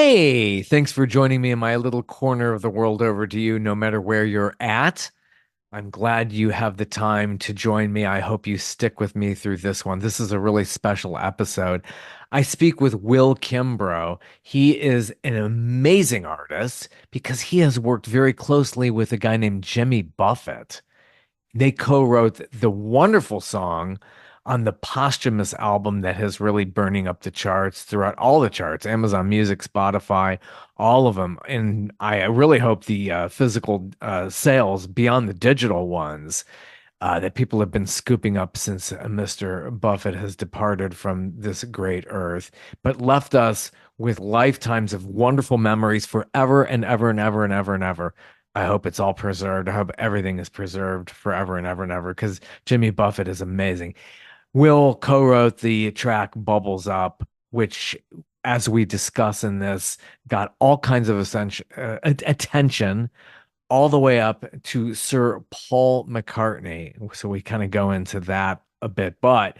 Hey, thanks for joining me in my little corner of the world over to you, no matter where you're at. I'm glad you have the time to join me. I hope you stick with me through this one. This is a really special episode. I speak with Will Kimbrough. He is an amazing artist because he has worked very closely with a guy named Jimmy Buffett. They co-wrote the wonderful song on the posthumous album that is really burning up the charts throughout all the charts, Amazon Music, Spotify, all of them. And I really hope the physical sales beyond the digital ones that people have been scooping up since Mr. Buffett has departed from this great earth, but left us with lifetimes of wonderful memories forever and ever and ever and ever and ever. I hope it's all preserved. I hope everything is preserved forever and ever and ever because Jimmy Buffett is amazing. Will co-wrote the track Bubbles Up, which, as we discuss in this, got all kinds of attention all the way up to Sir Paul McCartney. So we kind of go into that a bit. But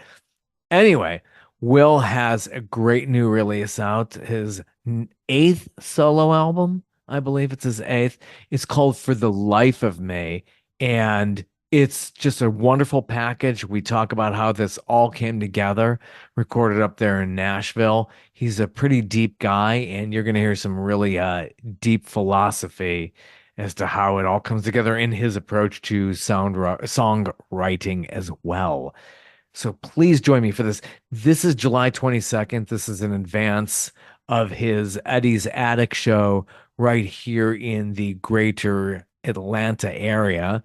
anyway, Will has a great new release out, his eighth solo album. I believe it's his eighth. It's called For the Life of Me. And it's just a wonderful package. We talk about how this all came together, recorded up there in Nashville. He's a pretty deep guy, and you're going to hear some really deep philosophy as to how it all comes together in his approach to songwriting as well. So please join me for this. This is July 22nd. This is in advance of his Eddie's Attic show right here in the greater Atlanta area.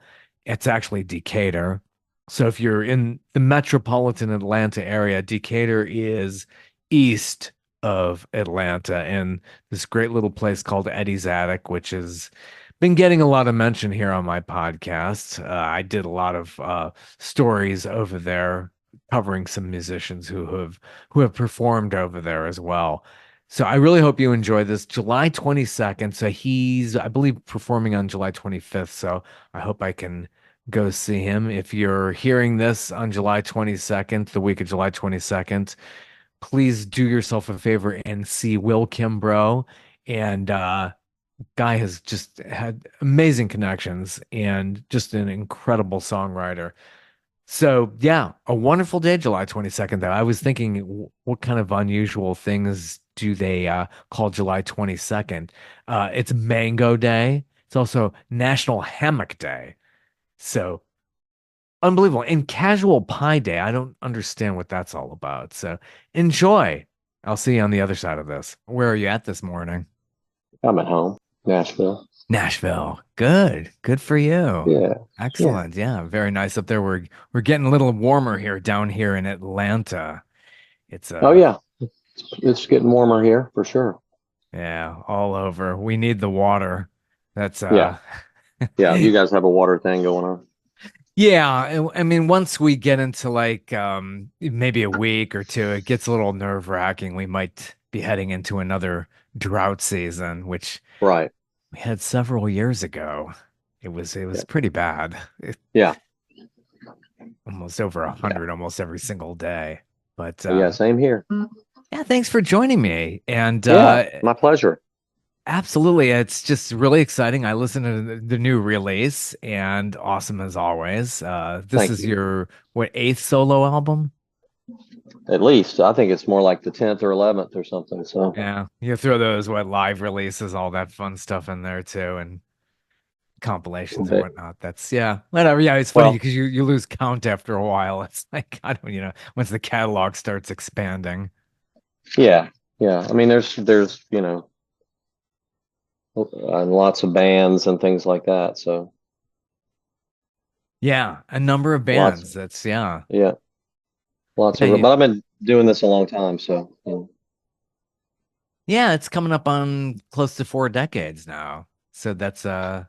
It's actually Decatur. So if you're in the metropolitan Atlanta area, Decatur is east of Atlanta and this great little place called Eddie's Attic, which has been getting a lot of mention here on my podcast. I did a lot of stories over there covering some musicians who have performed over there as well. So I really hope you enjoy this. July 22nd. So he's, I believe, performing on July 25th. So I hope I can go see him. If you're hearing this on July 22nd, the week of July 22nd, please do yourself a favor and see Will Kimbrough. And guy has just had amazing connections and just an incredible songwriter. So yeah, a wonderful day, July 22nd, though. I was thinking, what kind of unusual things do they call July 22nd? It's Mango Day. It's also National Hammock Day. So unbelievable. And Casual Pie Day. I don't understand what that's all about. So enjoy. I'll see you on the other side of this. Where are you at this morning? I'm at home, Nashville. Nashville. Good. Good for you. Yeah, yeah. Excellent. Yeah, very nice up there. We're getting a little warmer here down here in Atlanta. It's Oh, yeah. It's getting warmer here for sure. yeah, all over. We need the water. That's Yeah, yeah. You guys have a water thing going on. yeah, I mean once we get into like maybe a week or two, it gets a little nerve-wracking. We might be heading into another drought season, which Right. we had several years ago. It was Yeah, pretty bad. yeah, Almost over a yeah. hundred almost every single day. But Yeah, same here. yeah, thanks for joining me. And Yeah, my pleasure. absolutely, it's just really exciting. I listened to the new release and awesome as always. This Thank is you. your what eighth solo album? At least I think it's more like the 10th or 11th or something. So, Yeah, you throw those what live releases, all that fun stuff in there too, and compilations and but, whatnot. That's yeah, whatever. Yeah, it's funny well, because you lose count after a while. It's like I don't, once the catalog starts expanding. yeah, yeah. I mean, there's lots of bands and things like that. So Yeah, a number of lots, bands. That's yeah. yeah, lots of. Yeah, But I've been doing this a long time. So yeah, it's coming up on close to 4 decades now. So that's yeah.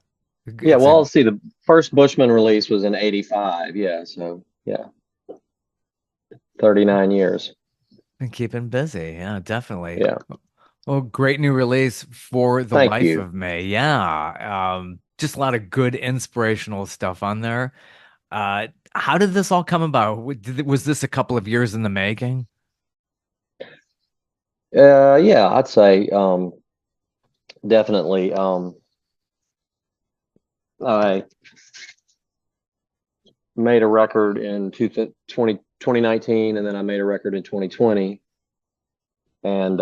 it's a Well, see, the first Bushman release was in '85. Yeah. So yeah, 39 years. been keeping busy. Yeah, definitely. Yeah. Well, great new release for The Thank Life you. of May. Yeah. Just a lot of good inspirational stuff on there. How did this all come about? Was this a couple of years in the making? Yeah, I'd say. definitely. I made a record in 2019, and then I made a record in 2020, and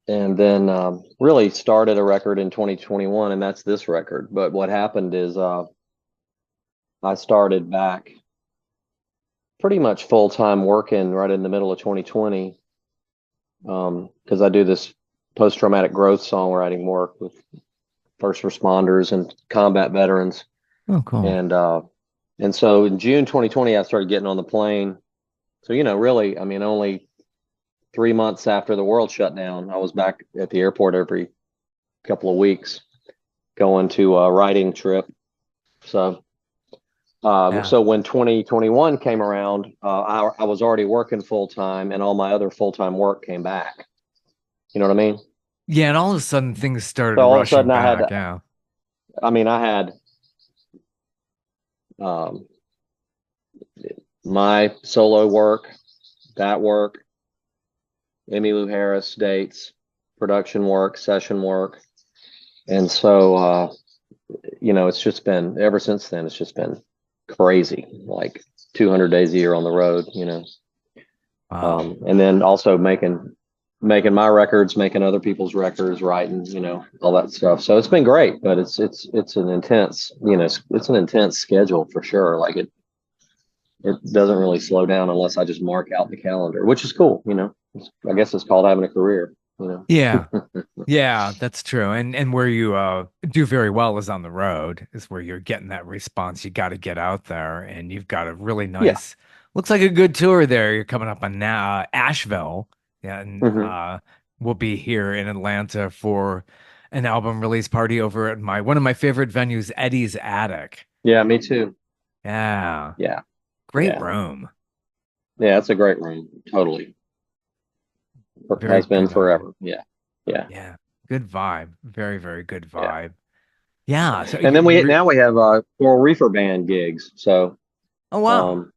then really started a record in 2021, and that's this record. But what happened is I started back pretty much full time working right in the middle of 2020, because I do this post traumatic growth songwriting work with first responders and combat veterans. Oh, cool. And so in June 2020, I started getting on the plane. So, really, I mean, only 3 months after the world shut down, I was back at the airport every couple of weeks going to a writing trip. So, Yeah. so when 2021 came around, I was already working full time, and all my other full time work came back. You know what I mean? Yeah, and all of a sudden things started So all of a rushing sudden, back. Yeah. I had um, my solo work, that work, Emmylou Harris dates, production work, session work. And so, it's just been, ever since then, it's just been crazy, like 200 days a year on the road. Wow. And then also making my records, making other people's records, writing, all that stuff. So it's been great, but it's an intense, it's an intense schedule for sure. Like it doesn't really slow down unless I just mark out the calendar, which is cool. I guess it's called having a career. Yeah. Yeah, that's true. And where you do very well is on the road, is where you're getting that response. You got to get out there, and you've got a really Yeah. nice, looks like a good tour there. You're coming up on now Asheville, yeah, and Hmm. we'll be here in Atlanta for an album release party over at my one of my favorite venues, Eddie's Attic. Yeah, me too. Yeah, Yeah. great Yeah. room. Yeah, it's a great room. Totally. Very Has been good. forever. Yeah. Yeah. Yeah, good vibe. Very, very good Yeah. vibe. Yeah. So And then we have Coral Reefer Band gigs. So oh wow. um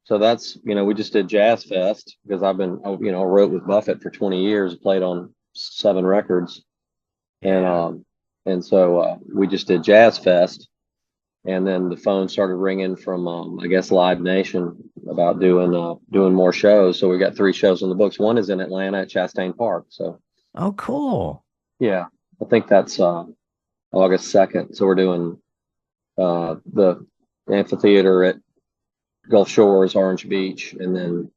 that's, we just did Jazz Fest because I wrote with Buffett for 20 years, played on 7 records. And Yeah. so we just did Jazz Fest, and then the phone started ringing from I guess Live Nation about doing more shows. So we got 3 shows in the books. One is in Atlanta at Chastain Park. So Oh, cool. yeah, I think that's August 2nd. So we're doing the amphitheater at Gulf Shores, Orange Beach, and then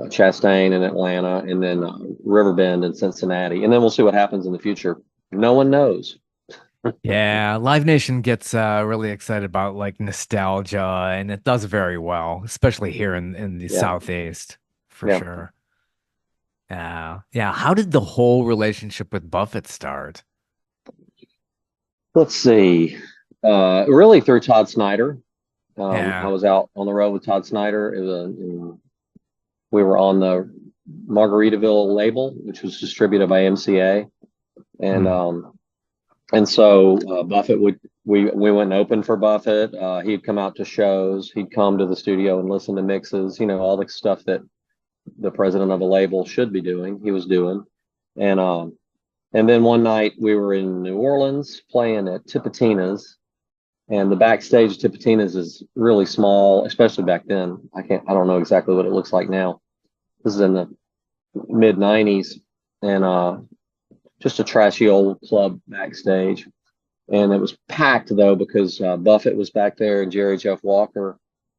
Chastain in Atlanta, and then Riverbend in Cincinnati, and then we'll see what happens in the future. No one knows. Yeah, Live Nation gets really excited about like nostalgia, and it does very well, especially here in the Yeah, Southeast, for yeah. sure. Yeah, yeah. How did the whole relationship with Buffett start? Let's see. Really through Todd Snyder. I Yeah. was out on the road with Todd Snyder. We were on the Margaritaville label, which was distributed by MCA, and Hmm. um, and so Buffett would we went and opened for Buffett. He'd come out to shows. He'd come to the studio and listen to mixes. All the stuff that the president of a label should be doing. He was doing, and um, and then one night we were in New Orleans playing at Tipitina's, and the backstage at Tipitina's is really small, especially back then. I don't know exactly what it looks like now. This is in the mid '90s, and just a trashy old club backstage. And it was packed though because Buffett was back there and Jerry Jeff Walker,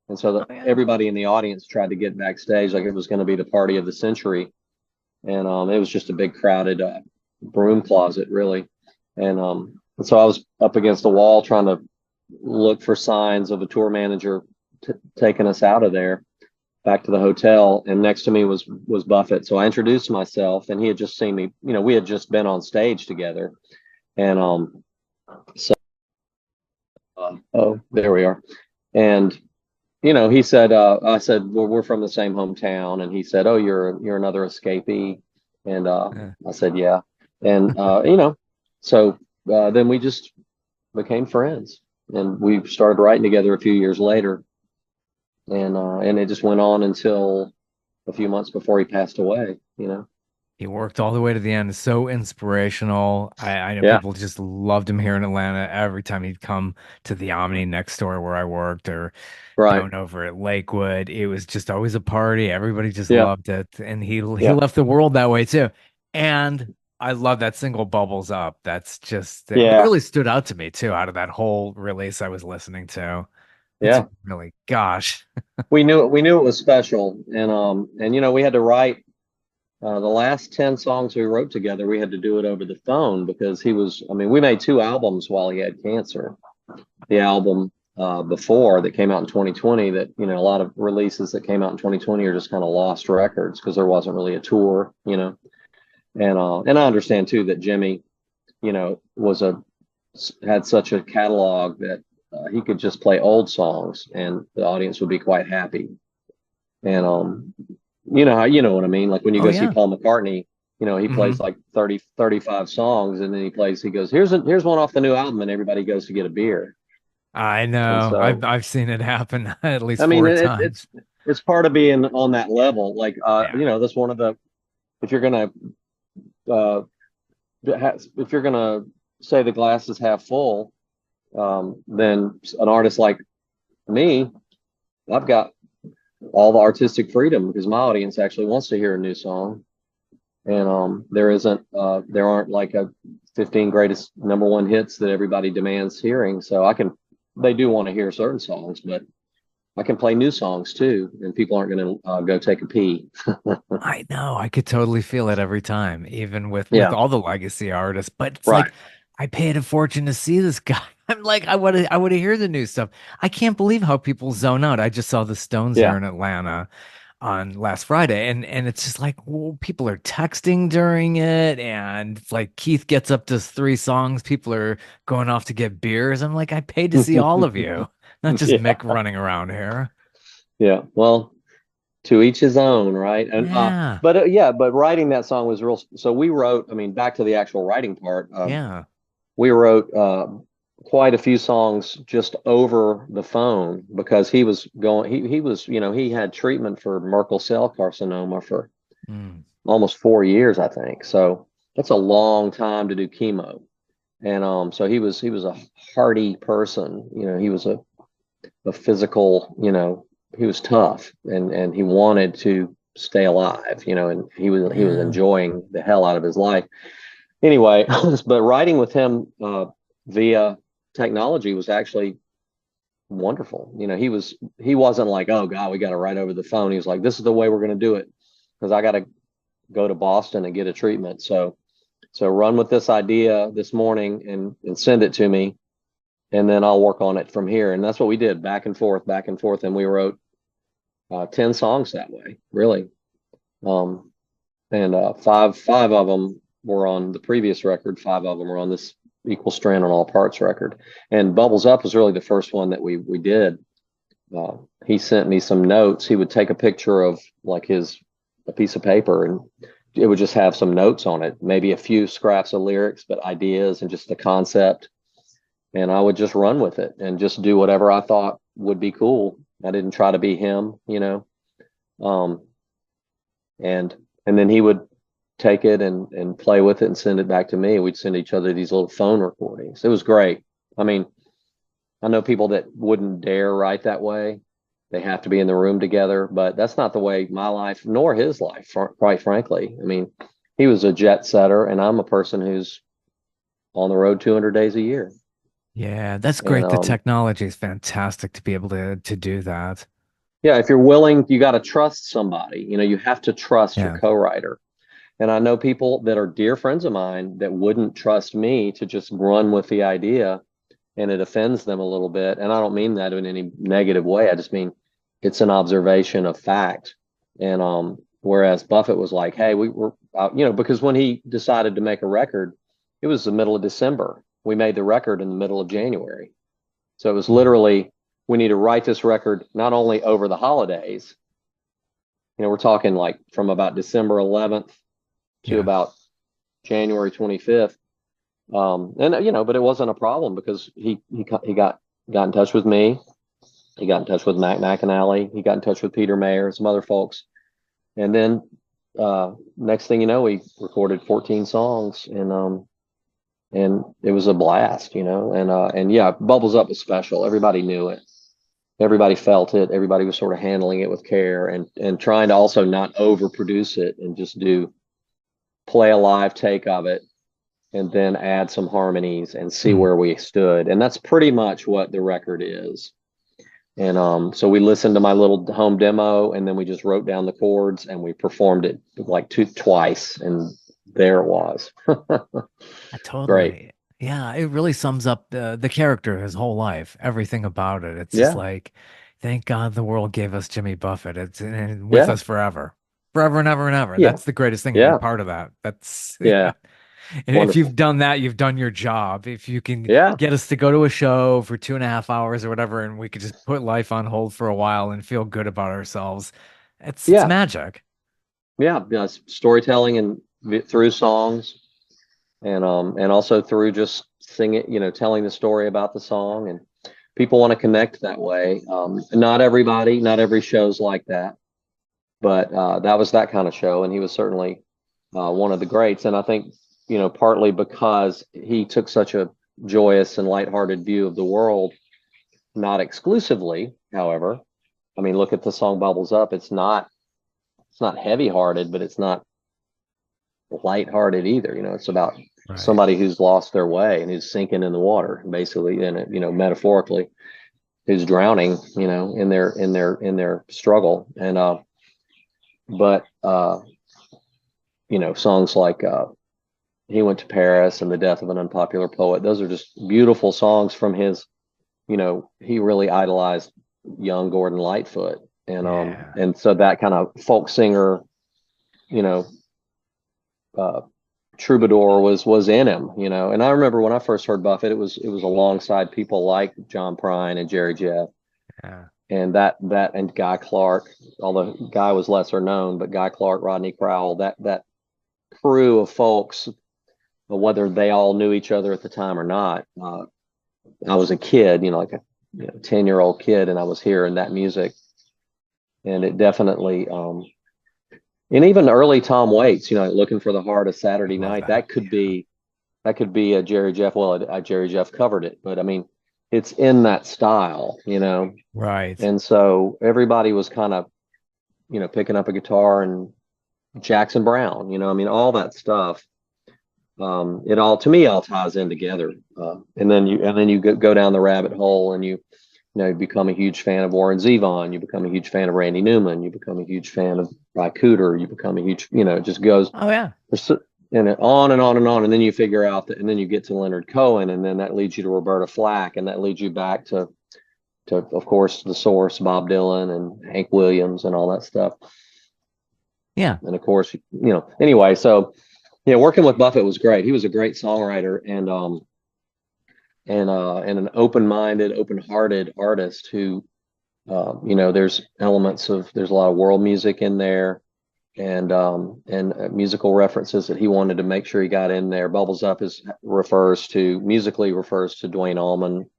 and so Oh yeah. everybody in the audience tried to get backstage like it was going to be the party of the century, and it was just a big crowded broom closet really, and so I was up against the wall trying to look for signs of a tour manager taking us out of there back to the hotel, and next to me was Buffett. So I introduced myself, and he had just seen me. We had just been on stage together, and so oh, there we are. And he said, I said, well, we're from the same hometown, and he said, oh, you're another escapee, and Yeah. I said, yeah, and so then we just became friends, and we started writing together a few years later, and it just went on until a few months before he passed away. He worked all the way to the end. So inspirational. I know Yeah, people just loved him here in Atlanta. Every time he'd come to the Omni next door where I worked or right. down over at Lakewood, it was just always a party. Everybody just Yeah, loved it. And he yeah, left the world that way too. And I love that single Bubbles Up. That's just that yeah, really stood out to me too out of that whole release I was listening to. That's yeah. really, gosh. We knew it was special, and we had to write the last 10 songs we wrote together. We had to do it over the phone because he was. I mean, we made two albums while he had cancer. The album before that came out in 2020, that a lot of releases that came out in 2020 are just kind of lost records because there wasn't really a tour. And I understand too that Jimmy, was a had such a catalog that he could just play old songs and the audience would be quite happy. And you know what I mean? Like when you Oh go see yeah. Paul McCartney, he plays Hmm. like 30, 35 songs, and then he goes, here's one off the new album, and everybody goes to get a beer. I And know. I've so, I've seen it happen at least I mean, four it's times. it's part of being on that level. Like, Yeah. that's one of the, if you're gonna uh, if you're gonna say the glass is half full, then an artist like me, I've got all the artistic freedom because my audience actually wants to hear a new song, and there aren't like a 15 greatest number one hits that everybody demands hearing. So they do want to hear certain songs, but I can play new songs too, and people aren't going to go take a pee. I know. I could totally feel it every time, even with Yeah, all the legacy artists. But it's right. like I paid a fortune to see this guy. I'm like, I want to hear the new stuff. I can't believe how people zone out. I just saw the Stones here Yeah, in Atlanta on last Friday, and it's just like, well, people are texting during it, and like Keith gets up to three songs, people are going off to get beers. I'm like, I paid to see all of you, not just yeah, Mick running around here. yeah. Well, to each his own, right? And Yeah, but writing that song was real. So we wrote. I mean, back to the actual writing part. yeah. We wrote quite a few songs just over the phone because he was going. He was, he had treatment for Merkel cell carcinoma for Mm. almost 4 years, I think. So that's a long time to do chemo. And so he was a hardy person. He was a physical. He was tough, and he wanted to stay alive. And he was Yeah. enjoying the hell out of his life. Anyway, but writing with him via technology was actually wonderful. He wasn't like, oh God, we got to write over the phone. He was like, this is the way we're going to do it because I got to go to Boston and get a treatment. So run with this idea this morning and send it to me, and then I'll work on it from here. And that's what we did, back and forth, and we wrote 10 songs that way, really. Um, and five of them were on the previous record. Five of them were on this Equal Strand on All Parts record. And Bubbles Up was really the first one that we did. He sent me some notes. He would take a picture of like a piece of paper, and it would just have some notes on it, maybe a few scraps of lyrics, but ideas and just the concept. And I would just run with it and just do whatever I thought would be cool. I didn't try to be him. Um, and and then he would take it and play with it and send it back to me. We'd send each other these little phone recordings. It was great. I mean, I know people that wouldn't dare write that way. They have to be in the room together, but that's not the way my life nor his life, quite frankly. I mean, he was a jet setter, and I'm a person who's on the road 200 days a year. Yeah, that's And great. The technology is fantastic to be able to do that. yeah, if you're willing, you got to trust somebody. You have to trust your Yeah. co-writer. And I know people that are dear friends of mine that wouldn't trust me to just run with the idea, and it offends them a little bit. And I don't mean that in any negative way. I just mean it's an observation of fact. And whereas Buffett was like, hey, we were, because when he decided to make a record, it was the middle of December. We made the record in the middle of January. So it was Mm. literally, we need to write this record not only over the holidays, we're talking like from about December 11th to Yeah. about January 25th. And but it wasn't a problem because he got in touch with me. He got in touch with Mac McAnally. He got in touch with Peter Mayer, some other folks, and then next thing you know, we recorded 14 songs, and it was a blast, and yeah, Bubbles Up was special. Everybody knew it. Everybody felt it. Everybody was sort of handling it with care, and trying to also not overproduce it and just play a live take of it and then add some harmonies and see Mm. where we stood. And that's pretty much what the record is. And so we listened to my little home demo, and then we just wrote down the chords and we performed it like twice, and there it was. Great. Totally. Yeah, it really sums up the character, his whole life, everything about it. It's just Yeah. like, thank God the world gave us Jimmy Buffett. It's and with Yeah. us forever, forever and ever and ever. Yeah. That's the greatest thing to be Yeah. part of that. That's Yeah. yeah. And if you've Wonderful. done that, you've done your job. If you can Yeah. get us to go to a show for 2.5 hours or whatever, and we could just put life on hold for a while and feel good about ourselves, it's Yeah. magic. Yeah. Yeah. Storytelling and through songs, and also through just singing, telling the story about the song, and people want to connect that way. Not everybody, not every show's like that, but that was that kind of show, and he was certainly one of the greats. And I think, partly because he took such a joyous and lighthearted view of the world, not exclusively, however. I mean, look at the song Bubbles Up. It's not heavy hearted, but it's not lighthearted either. It's about Right. somebody who's lost their way and who's sinking in the water, basically, in it, metaphorically, who's drowning, in their struggle. And but songs like He Went to Paris and The Death of an Unpopular Poet, those are just beautiful songs from his, he really idolized young Gordon Lightfoot. Yeah. And so that kind of folk singer, you know, uh, troubadour was in him, And I remember when I first heard Buffett, it was alongside people like John Prine and Jerry Jeff, Yeah. and that and Guy Clark. Although Guy was lesser known, but Guy Clark, Rodney Crowell, that crew of folks, whether they all knew each other at the time or not. I was a kid, like a 10-year-old kid, and I was hearing that music, and it definitely and even early Tom Waits, Looking for the Heart of I Saturday love Night, that. Yeah. that could be a Jerry Jeff. Well, Jerry Jeff covered it, but I mean, it's in that style. Right. And so everybody was kind of, picking up a guitar, and Jackson Brown, I mean, all that stuff. It all, to me, all ties in together. And then you go down the rabbit hole, and you become a huge fan of Warren Zevon. You become a huge fan of Randy Newman. You become a huge fan of Ry Cooder. You become a huge, it just goes, Oh yeah. and on and on and on. And then you figure out that, and then you get to Leonard Cohen, and then that leads you to Roberta Flack, and that leads you back to of course, the source, Bob Dylan and Hank Williams and all that stuff. Yeah. And of course, anyway, so working with Buffett was great. He was a great songwriter, and an open-minded, open-hearted artist who, there's there's a lot of world music in there, and musical references that he wanted to make sure he got in there. Bubbles Up musically refers to Duane Allman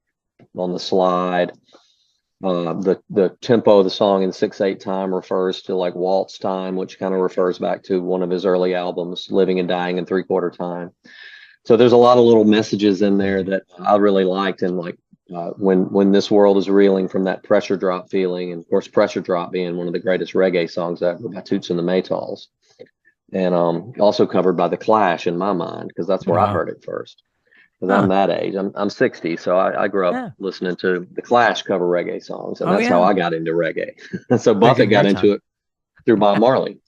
on the slide. The tempo of the song in 6/8 time refers to like waltz time, which kind of refers back to one of his early albums, Living and Dying in 3/4 time. So there's a lot of little messages in there that I really liked, and like when this world is reeling from that pressure drop feeling, and of course Pressure Drop being one of the greatest reggae songs ever by Toots and the Maytals, and also covered by the Clash in my mind, because that's where I Wow. heard it first. Because I'm Huh. that age. I'm 60, so I grew up Yeah. listening to the Clash cover reggae songs, and Oh that's how yeah. I got into reggae. So Bigger Buffett than your got into time. it through Bob Marley.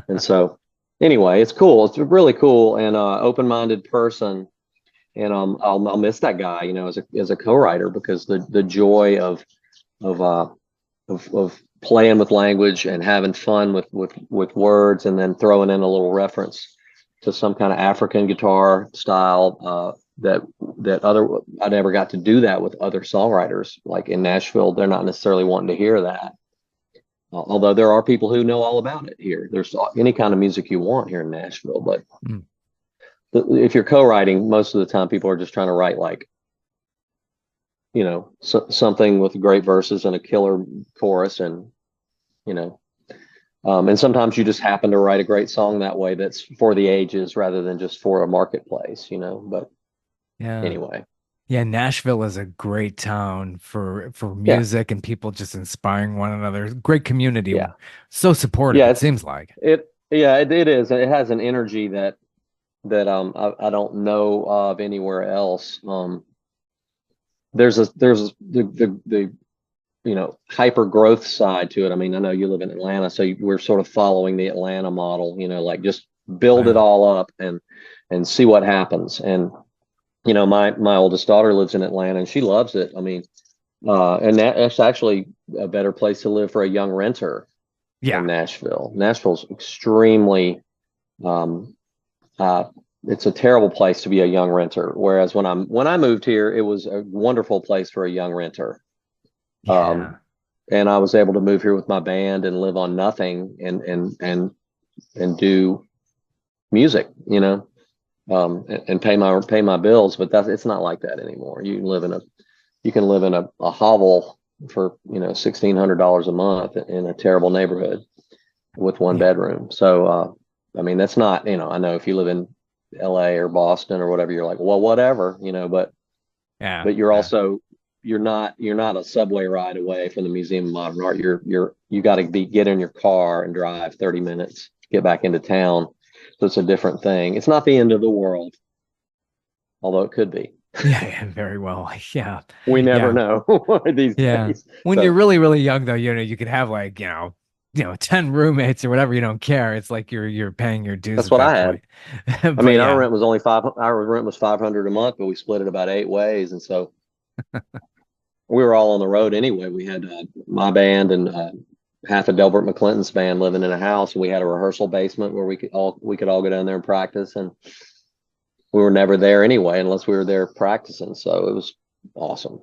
And so anyway, it's cool. It's really cool, and open-minded person. And I'll miss that guy, as a co-writer, because the joy of uh of playing with language and having fun with words, and then throwing in a little reference to some kind of African guitar style, that other I never got to do that with other songwriters. Like in Nashville, they're not necessarily wanting to hear that. Although there are people who know all about it here. There's any kind of music you want here in Nashville, but Mm. if you're co-writing, most of the time people are just trying to write like, something with great verses and a killer chorus, and you know And sometimes you just happen to write a great song that way that's for the ages rather than just for a marketplace, but Yeah. anyway, Yeah, Nashville is a great town for yeah, music and people just inspiring one another. Great community. yeah, So supportive, yeah. it seems like. It is. It has an energy that I don't know of anywhere else. There's the hyper growth side to it. I mean, I know you live in Atlanta, so we're sort of following the Atlanta model, like just build it Wow. all up and see what happens. And my oldest daughter lives in Atlanta and she loves it. I mean, and that's actually a better place to live for a young renter than Yeah. Nashville. Nashville's extremely um, uh, it's a terrible place to be a young renter. Whereas when I moved here, it was a wonderful place for a young renter. Um, Yeah. and I was able to move here with my band and live on nothing and do music, and pay my bills. But it's not like that anymore. You can live in a hovel for $1,600 a month in a terrible neighborhood with one Yeah. bedroom. So I mean that's not, I know if you live in LA or Boston or whatever, you're like, well, whatever, Yeah. but you're Yeah. also you're not a subway ride away from the Museum of Modern Art. You got to get in your car and drive 30 minutes, get back into town. So it's a different thing. It's not the end of the world, although it could be. Yeah. Yeah. Very well. Yeah. We never Yeah. know these Yeah. days. When you're So really, really young though, you could have like, 10 roommates or whatever, you don't care. It's like you're paying your dues that's at what that I had. point. I But mean, our yeah. rent was only our rent was 500 a month, but we split it about 8 ways, and so we were all on the road anyway. We had my band and half of Delbert McClinton's band living in a house, and we had a rehearsal basement where we could all go down there and practice. And we were never there anyway, unless we were there practicing. So it was awesome.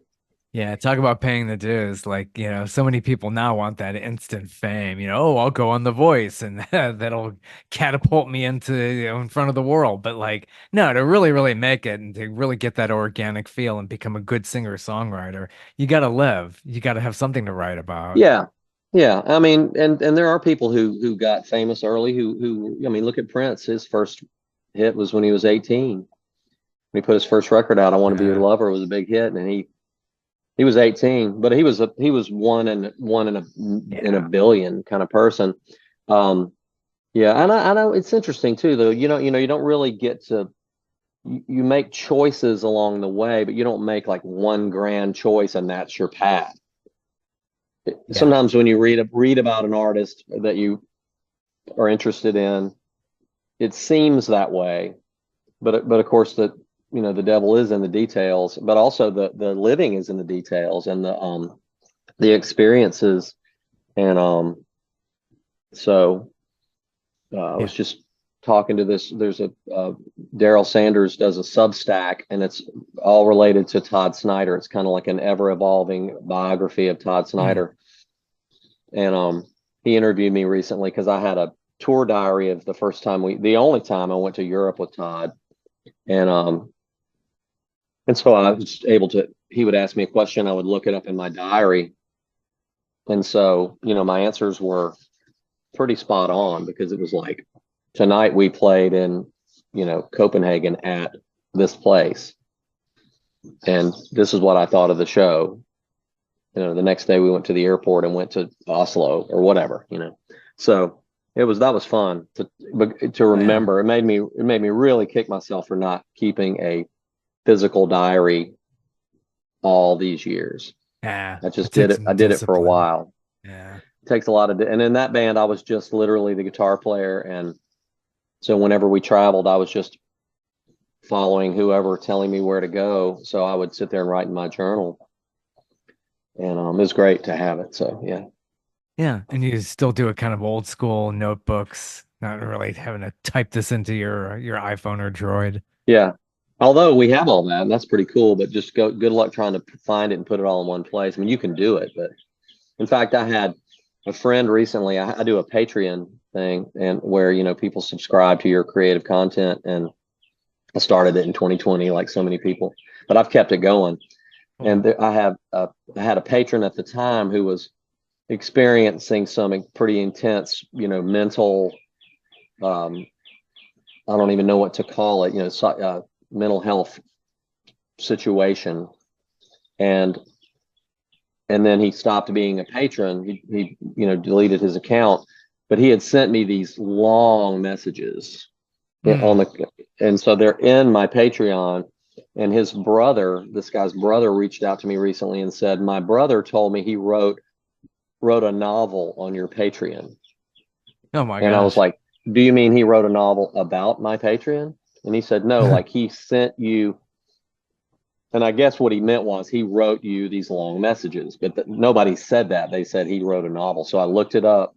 Yeah, talk about paying the dues. Like, so many people now want that instant fame. Oh, I'll go on The Voice and that'll catapult me into, in front of the world. But like, no, to really, really make it and to really get that organic feel and become a good singer-songwriter, you got to live. You got to have something to write about. Yeah, yeah. I mean, and there are people who got famous early. I mean, look at Prince. His first hit was when he was 18. When he put his first record out, "I Want to Be Your Yeah. Lover," was a big hit, and he was 18, but he was one in a Yeah. billion kind of person. Um, yeah, and I know it's interesting too, though. You don't really get to you make choices along the way, but you don't make like one grand choice and that's your path. Yeah. Sometimes when you read about an artist that you are interested in, it seems that way, but of course the devil is in the details, but also the living is in the details and the experiences. And so I Yeah. was just talking to this. There's Daryl Sanders does a Substack, and it's all related to Todd Snyder. It's kind of like an ever evolving biography of Todd Mm. Snyder. And he interviewed me recently because I had a tour diary of the only time I went to Europe with Todd. And so I was able to, he would ask me a question, I would look it up in my diary. And so, my answers were pretty spot on because it was like, tonight we played in, Copenhagen at this place. And this is what I thought of the show. The next day we went to the airport and went to Oslo or whatever. So that was fun to Yeah. remember. It made me really kick myself for not keeping a physical diary all these years. Yeah. I It just did takes it. some I did it for a discipline. while. Yeah. It takes a lot and in that band, I was just literally the guitar player. And so whenever we traveled, I was just following whoever telling me where to go. So I would sit there and write in my journal, and it was great to have it. So yeah, Yeah, and you still do it kind of old school notebooks, not really having to type this into your iPhone or Droid. yeah. Although we have all that, and that's pretty cool. But just good luck trying to find it and put it all in one place. I mean, you can do it, but in fact, I had a friend recently. I do a Patreon thing, and where people subscribe to your creative content, and I started it in 2020, like so many people, but I've kept it going. And Cool. I had a patron at the time who was experiencing some pretty intense, mental, um, I don't even know what to call it, mental health situation. And and then he stopped being a patron. He deleted his account, but he had sent me these long messages on Mm. the, and so they're in my Patreon. And his brother, this guy's brother, reached out to me recently and said, "My brother told me he wrote a novel on your Patreon." Oh my And I was gosh. like, "Do you mean he wrote a novel about my Patreon?" And he said, "No, like he sent you." And I guess what he meant was he wrote you these long messages, but nobody said that. They said he wrote a novel. So I looked it up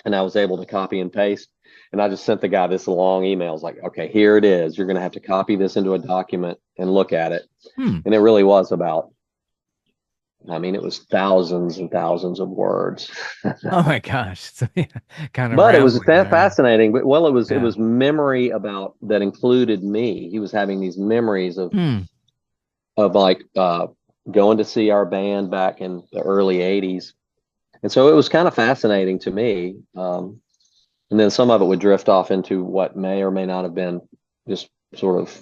and I was able to copy and paste. And I just sent the guy this long email. I was like, "Okay, here it is. You're going to have to copy this into a document and look at it." Hmm. And it really was about, I mean, it was thousands and thousands of words. Oh my gosh. So yeah, kind of But it was rambling there. fascinating. But well, it Yeah. was memory about that included me. He was having these memories Hmm. of like going to see our band back in the early '80s, and so it was kind of fascinating to me. And then some of it would drift off into what may or may not have been just sort of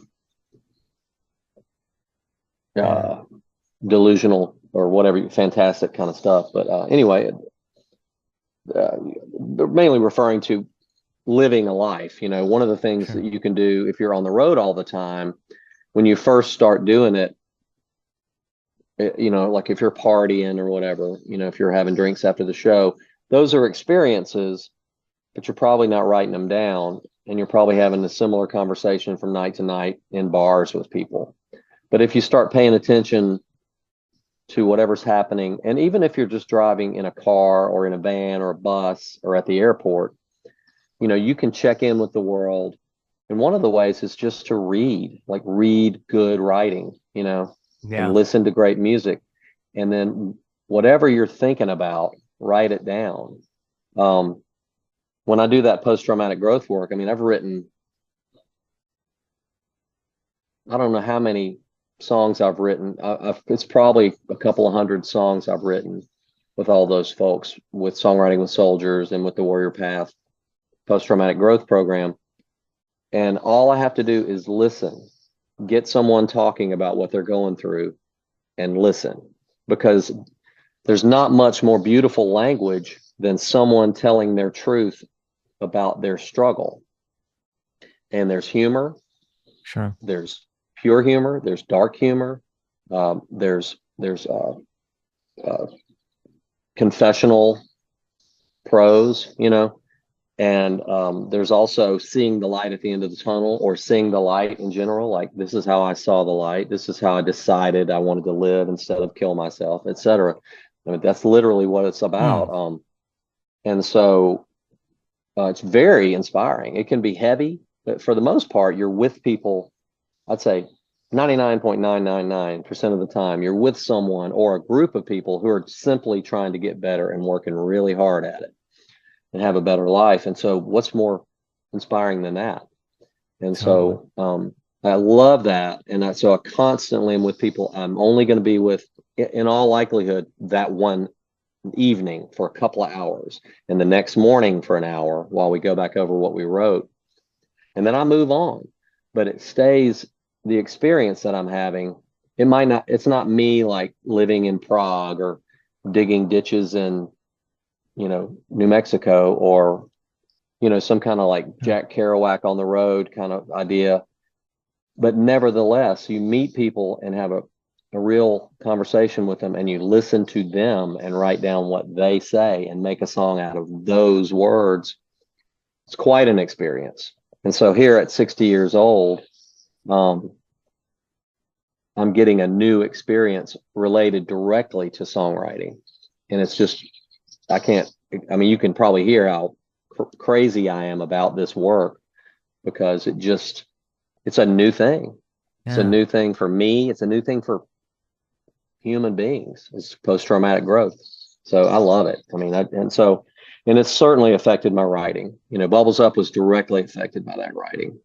Yeah. uh, delusional or whatever, fantastic kind of stuff. But anyway, they're mainly referring to living a life. One of the things that Sure. you can do if you're on the road all the time, when you first start doing it, like if you're partying or whatever, if you're having drinks after the show, those are experiences, but you're probably not writing them down. And you're probably having a similar conversation from night to night in bars with people. But if you start paying attention to whatever's happening, and even if you're just driving in a car or in a van or a bus or at the airport, you can check in with the world. And one of the ways is just to read, like read good writing, and Yeah. listen to great music. And then whatever you're thinking about, write it down. Um, when I do that post-traumatic growth work, I mean, I've written, I don't know how many songs I've written. It's probably a couple of hundred songs I've written with all those folks, with Songwriting with Soldiers and with the Warrior Path post-traumatic growth program. And all I have to do is listen, get someone talking about what they're going through and listen, because there's not much more beautiful language than someone telling their truth about their struggle. And there's humor, Sure. there's pure humor, there's dark humor, there's uh, confessional prose, and there's also seeing the light at the end of the tunnel, or seeing the light in general. Like, this is how I saw the light. This is how I decided I wanted to live instead of kill myself, etc. I mean, that's literally what it's about. Hmm. And so it's very inspiring. It can be heavy, but for the most part, you're with people. I'd say 99.999% of the time, you're with someone or a group of people who are simply trying to get better and working really hard at it and have a better life. And so, what's more inspiring than that? And Totally. so, I love that. And so I constantly am with people I'm only going to be with, in all likelihood, that one evening for a couple of hours, and the next morning for an hour while we go back over what we wrote. And then I move on. But it stays the experience that I'm having. It might not, it's not me like living in Prague or digging ditches in, New Mexico, or, some kind of like Sure. Jack Kerouac on the road kind of idea. But nevertheless, you meet people and have a real conversation with them, and you listen to them and write down what they say and make a song out of those words. It's quite an experience. And so here at 60 years old, um, I'm getting a new experience related directly to songwriting. And it's just, I can't, I mean, you can probably hear how crazy I am about this work, because it's a new thing. It's a Yeah. new thing for me. It's a new thing for human beings. It's post-traumatic growth. So I love it. I mean, and it's certainly affected my writing. Bubbles Up was directly affected by that writing.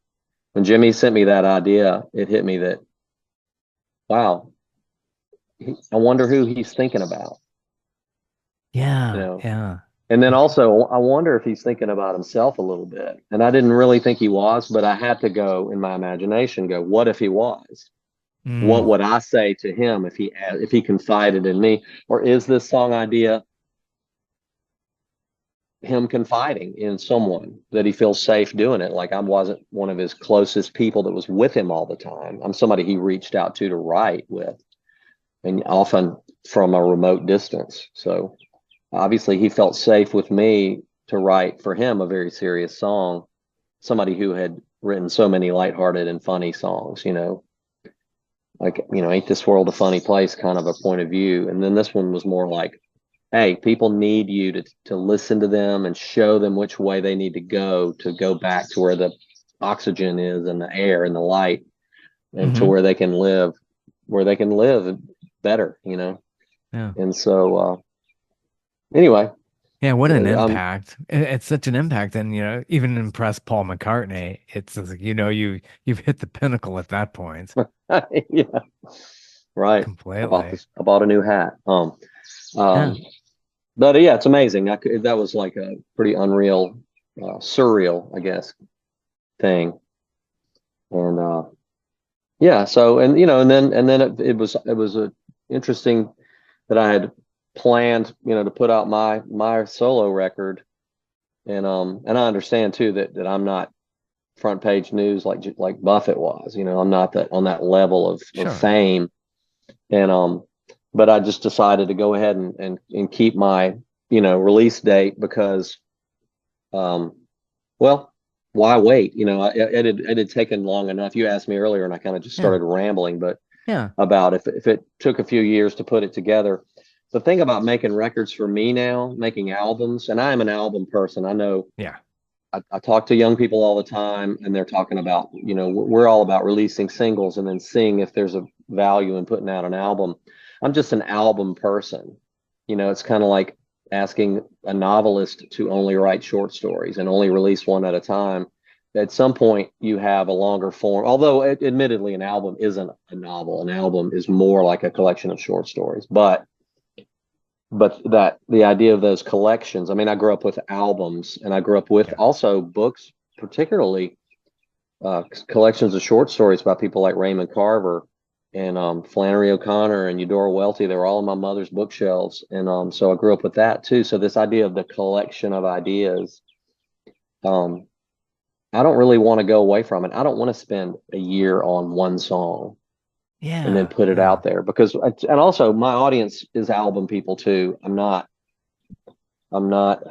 When Jimmy sent me that idea, it hit me that, wow, I wonder who he's thinking about. you Yeah, know. yeah. And then Y- also, I wonder if he's thinking about himself a little bit. And I didn't really think he was, but I had to go in my imagination, go, what if he was? What Mm, would I say to him if he confided in me? Or is this song idea him confiding in someone that he feels safe doing it? Like I wasn't one of his closest people that was with him all the time. I'm somebody he reached out to write with, and often from a remote distance. So obviously he felt safe with me to write for him a very serious song, somebody who had written so many lighthearted and funny songs, like, ain't this world a funny place kind of a point of view. And then this one was more like, hey, people need you to listen to them and show them which way they need to go back to where the oxygen is and the air and the light and to hmm. where they can live better. Yeah. And so anyway, Yeah, what an um impact. It's such an impact. And, even impress Paul McCartney. It's like, you've hit the pinnacle at that point. yeah, right. Completely. I bought a new hat. Yeah. Um, but yeah, it's amazing. That was like a pretty unreal, surreal, I guess, thing. And yeah, so and then it was a interesting that I had planned, to put out my solo record, and I understand too that I'm not front page news like Buffett was. I'm not that on that level of Sure. fame, and but I just decided to go ahead and keep my release date because um, well, why wait? It had taken long enough. You asked me earlier, and I kind of just Yeah. started rambling, but Yeah. about if it took a few years to put it together. The thing about making records for me now, making albums, and I am an album person. I know Yeah. I talk to young people all the time, and they're talking about, we're all about releasing singles and then seeing if there's a value in putting out an album. I'm just an album person. It's kind of like asking a novelist to only write short stories and only release one at a time. At some point, you have a longer form, although admittedly, an album isn't a novel. An album is more like a collection of short stories. But that the idea of those collections, I mean, I grew up with albums and I grew up with Yeah. also books, particularly collections of short stories by people like Raymond Carver and Flannery O'Connor and Eudora Welty. They were all on my mother's bookshelves. And so I grew up with that too. So this idea of the collection of ideas, um, I don't really want to go away from it. I don't want to spend a year on one song and then Yeah. put it Yeah. out there because, and also my audience is album people too. I'm not, I'm not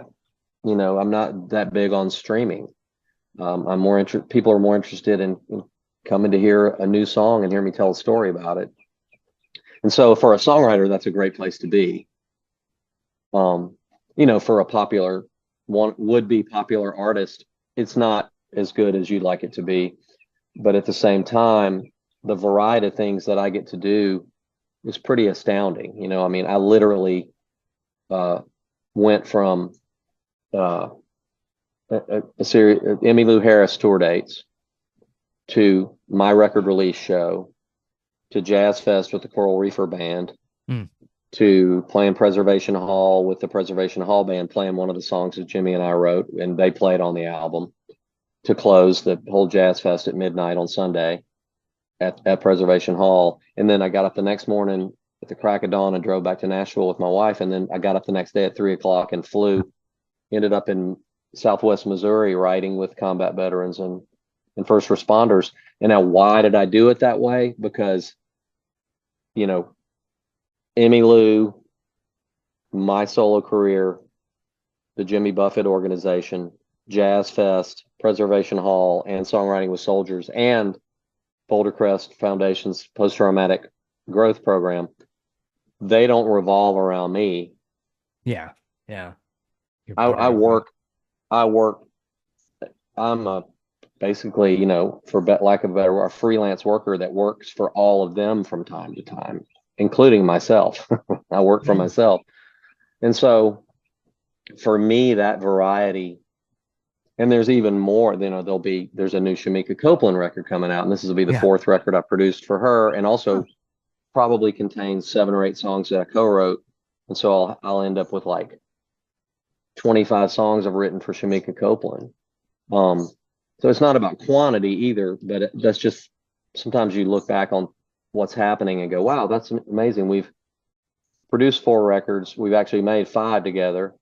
that big on streaming. I'm more interested. People are more interested in coming to hear a new song and hear me tell a story about it. And so, for a songwriter, that's a great place to be. Um, for a popular one would be popular artist, it's not as good as you'd like it to be. But at the same time, the variety of things that I get to do is pretty astounding. I mean, I literally uh, went from uh, a series Emmylou Harris tour dates to my record release show to Jazz Fest with the Coral Reefer Band Mm. to playing Preservation Hall with the Preservation Hall Band, playing one of the songs that Jimmy and I wrote, and they played on the album to close the whole Jazz Fest at midnight on Sunday at Preservation Hall. And then I got up the next morning at the crack of dawn and drove back to Nashville with my wife. And then I got up the next day at 3 o'clock and flew, ended up in Southwest Missouri writing with combat veterans and first responders. And now, why did I do it that way? Because, you know, Emmylou, my solo career, the Jimmy Buffett organization, Jazz Fest, Preservation Hall, and Songwriting with Soldiers, and Boulder Crest Foundation's post traumatic growth program, they don't revolve around me. Yeah. Yeah. You're I, part I of it. work, I work, I'm a basically, for lack of a better word, a freelance worker that works for all of them from time to time, including myself. I work for Yeah. myself. And so for me, that variety, and there's even more, there's a new Shamika Copeland record coming out, and this will be the Yeah. fourth record I produced for her, and Huh. also probably contains 7 or 8 songs that I co-wrote And so I'll end up with like 25 songs I've written for Shamika Copeland. So it's not about quantity either, but that's just, sometimes you look back on what's happening and go, wow, that's amazing. We've produced 4 records. We've actually made 5 together.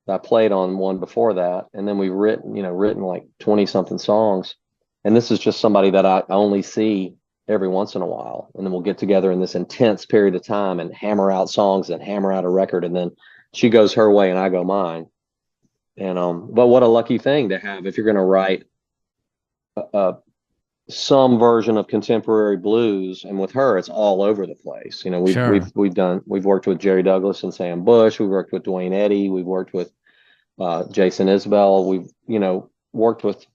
I played on one before that. And then we've written like 20 something songs. And this is just somebody that I only see every once in a while. And then we'll get together in this intense period of time and hammer out songs and hammer out a record. And then she goes her way and I go mine. And but what a lucky thing to have if you're going to write some version of contemporary blues. And with her, it's all over the place. You know, Sure. we've worked with Jerry Douglas and Sam Bush. We've worked with Dwayne Eddy. We've worked with Jason Isbell. We've worked with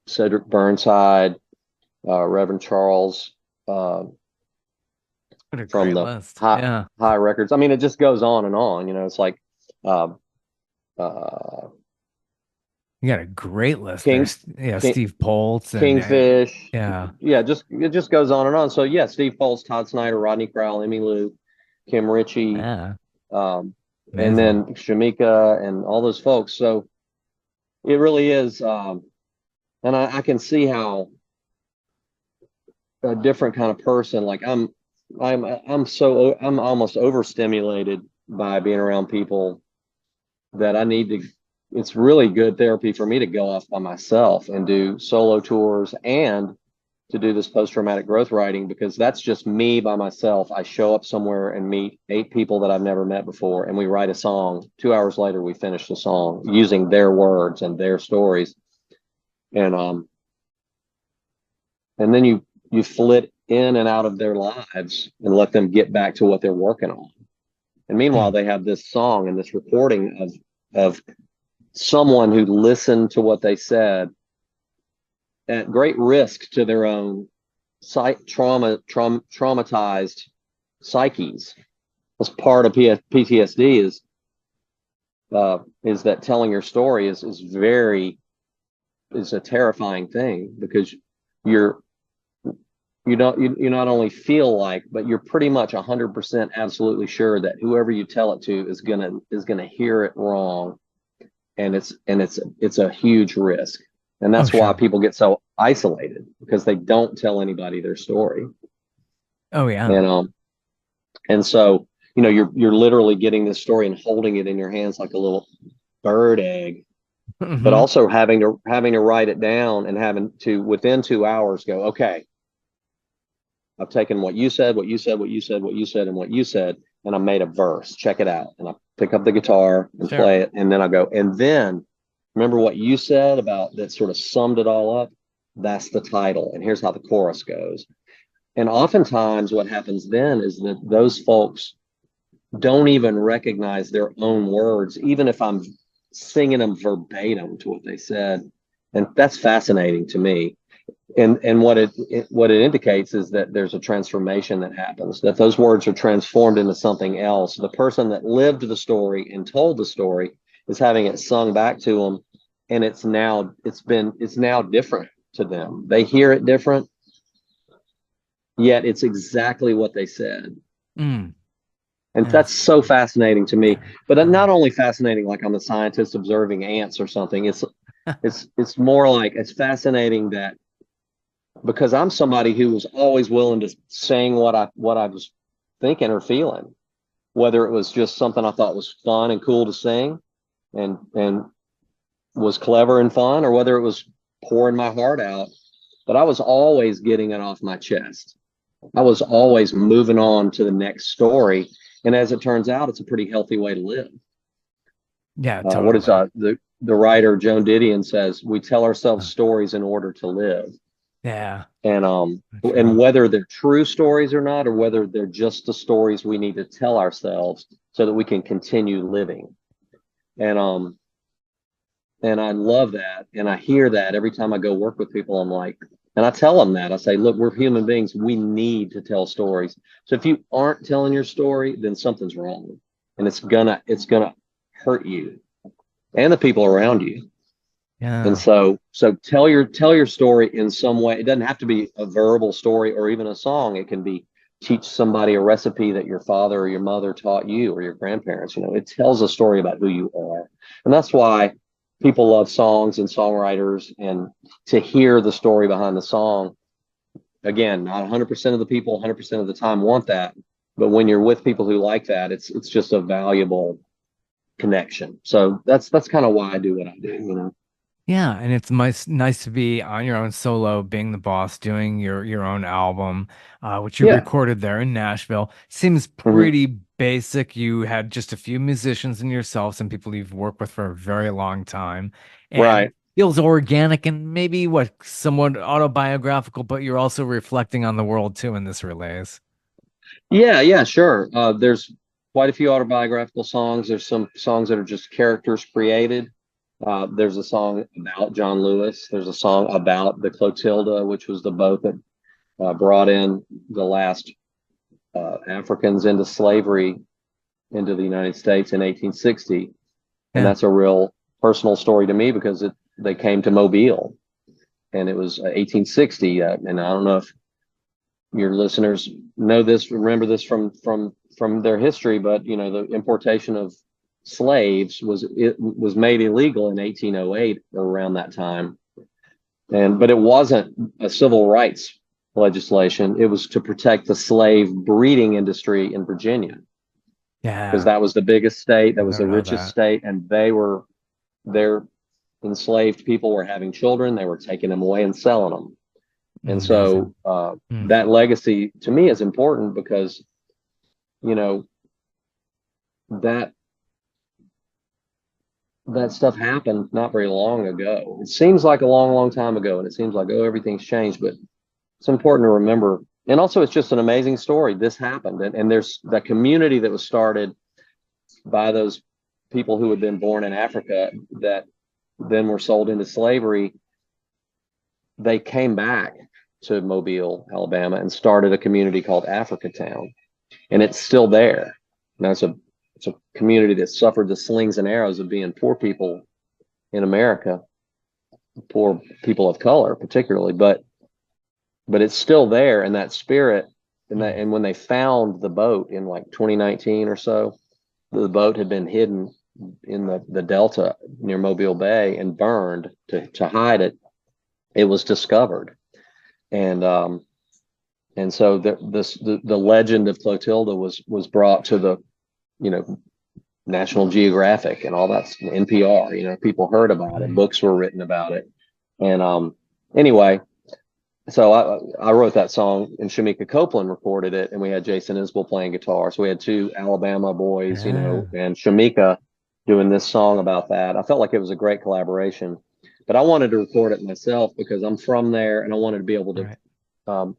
Cedric Burnside, Reverend Charles What a from great the list. Yeah. High Records. I mean, it just goes on and on. You know, it's like uh, uh, You got a great list there. King, Yeah, King Steve Poltz and Kingfish. yeah. Yeah, it just goes on and on. So yeah, Steve Poltz, Todd Snyder, Rodney Crowell, Emmylou, Kim Ritchie, Yeah. um, and Amazing. then Shamika and all those folks. So it really is, and I can see how a different kind of person. Like I'm almost overstimulated by being around people that I need to. It's really good therapy for me to go off by myself and do solo tours and to do this post-traumatic growth writing, because that's just me by myself. I show up somewhere and meet 8 people that I've never met before, and we write a song. 2 hours later, we finish the song using their words and their stories. And and then you flit in and out of their lives and let them get back to what they're working on. And meanwhile, Hmm. they have this song and this recording of someone who listened to what they said at great risk to their own traumatized psyches. As part of PTSD is that telling your story is a terrifying thing, because you're you not only feel like, but you're pretty much 100% absolutely sure that whoever you tell it to is gonna hear it wrong, and it's a huge risk. And Oh, that's why sure. people get so isolated, because they don't tell anybody their story. Oh, yeah. And so you're literally getting this story and holding it in your hands like a little bird egg, but Hmm. also having to write it down and having to, within 2 hours, go, okay, I've taken what you said, what you said, what you said, what you said, and what you said, and I made a verse. Check it out. And I pick up the guitar and Sure. play it, and then I go, and then remember what you said about that sort of summed it all up? That's the title. And here's how the chorus goes. And oftentimes what happens then is that those folks don't even recognize their own words, even if I'm singing them verbatim to what they said. And that's fascinating to me. And what it indicates is that there's a transformation that happens, that those words are transformed into something else. The person that lived the story and told the story is having it sung back to them, and it's now different to them. They hear it different, yet it's exactly what they said. Mm. And that's Yes. so fascinating to me. But Uh, not only fascinating like I'm a scientist observing ants or something. It's more like, it's fascinating that, because I'm somebody who was always willing to sing what I was thinking or feeling, whether it was just something I thought was fun and cool to sing and was clever and fun, or whether it was pouring my heart out. But I was always getting it off my chest. I was always moving on to the next story. And as it turns out, it's a pretty healthy way to live. yeah, What is totally. the writer Joan Didion says, we tell ourselves stories in order to live. Yeah, And true. whether they're true stories or not, or whether they're just the stories we need to tell ourselves so that we can continue living. And um and I love that, and I hear that every time I go work with people. I'm like, and I tell them that, I say, look, we're human beings, we need to tell stories. So if you aren't telling your story, then something's wrong, and it's gonna hurt you and the people around you. And Yeah. so tell your story in some way. It doesn't have to be a verbal story or even a song. It can be teach somebody a recipe that your father or your mother taught you or your grandparents. It tells a story about who you are. And that's why people love songs and songwriters, and to hear the story behind the song. Again, not 100% of the people 100% of the time want that, but when you're with people who like that, it's just a valuable connection. So that's kind of why I do what I do. Yeah, and it's nice to be on your own solo, being the boss, doing your own album, which you Yeah. recorded there in Nashville. Seems Hmm. pretty basic. You had just a few musicians and yourself, some people you've worked with for a very long time, and Right. feels organic and maybe what somewhat autobiographical, but you're also reflecting on the world too in this relays. Yeah, yeah, sure. There's quite a few autobiographical songs. There's some songs that are just characters created. There's a song about John Lewis. There's a song about the Clotilda, which was the boat that brought in the last Africans into slavery into the United States in 1860. And Yeah. that's a real personal story to me because they came to Mobile, and it was 1860. And I don't know if your listeners know this, remember this from their history, but the importation of slaves was made illegal in 1808 or around that time. But it wasn't a civil rights legislation. It was to protect the slave breeding industry in Virginia, because Yeah. that was the biggest state, I that was the don't know richest that. state, and their enslaved people were having children. They were taking them away and selling them. And Amazing. so that legacy to me is important because you know that that stuff happened not very long ago. It seems like a long, long time ago, and it seems like, oh, everything's changed, but it's important to remember. And also, it's just an amazing story. This happened, and there's that community that was started by those people who had been born in Africa that then were sold into slavery. They came back to Mobile, Alabama, and started a community called Africa Town, and it's still there. Now it's a community that suffered the slings and arrows of being poor people in America, poor people of color particularly, but it's still there in that spirit. And when they found the boat in like 2019 or so, the boat had been hidden in the delta near Mobile Bay and burned to hide it. It was discovered, and so the legend of Clotilda was brought to the you know National Geographic and all that, NPR. People heard about it, Mm. books were written about it, and anyway, so I wrote that song, and Shamika Copeland recorded it, and we had Jason Isbell playing guitar. So we had two Alabama boys, Yeah. and Shamika doing this song about that. I felt like it was a great collaboration, but I wanted to record it myself because I'm from there, and I wanted to be able to. Right.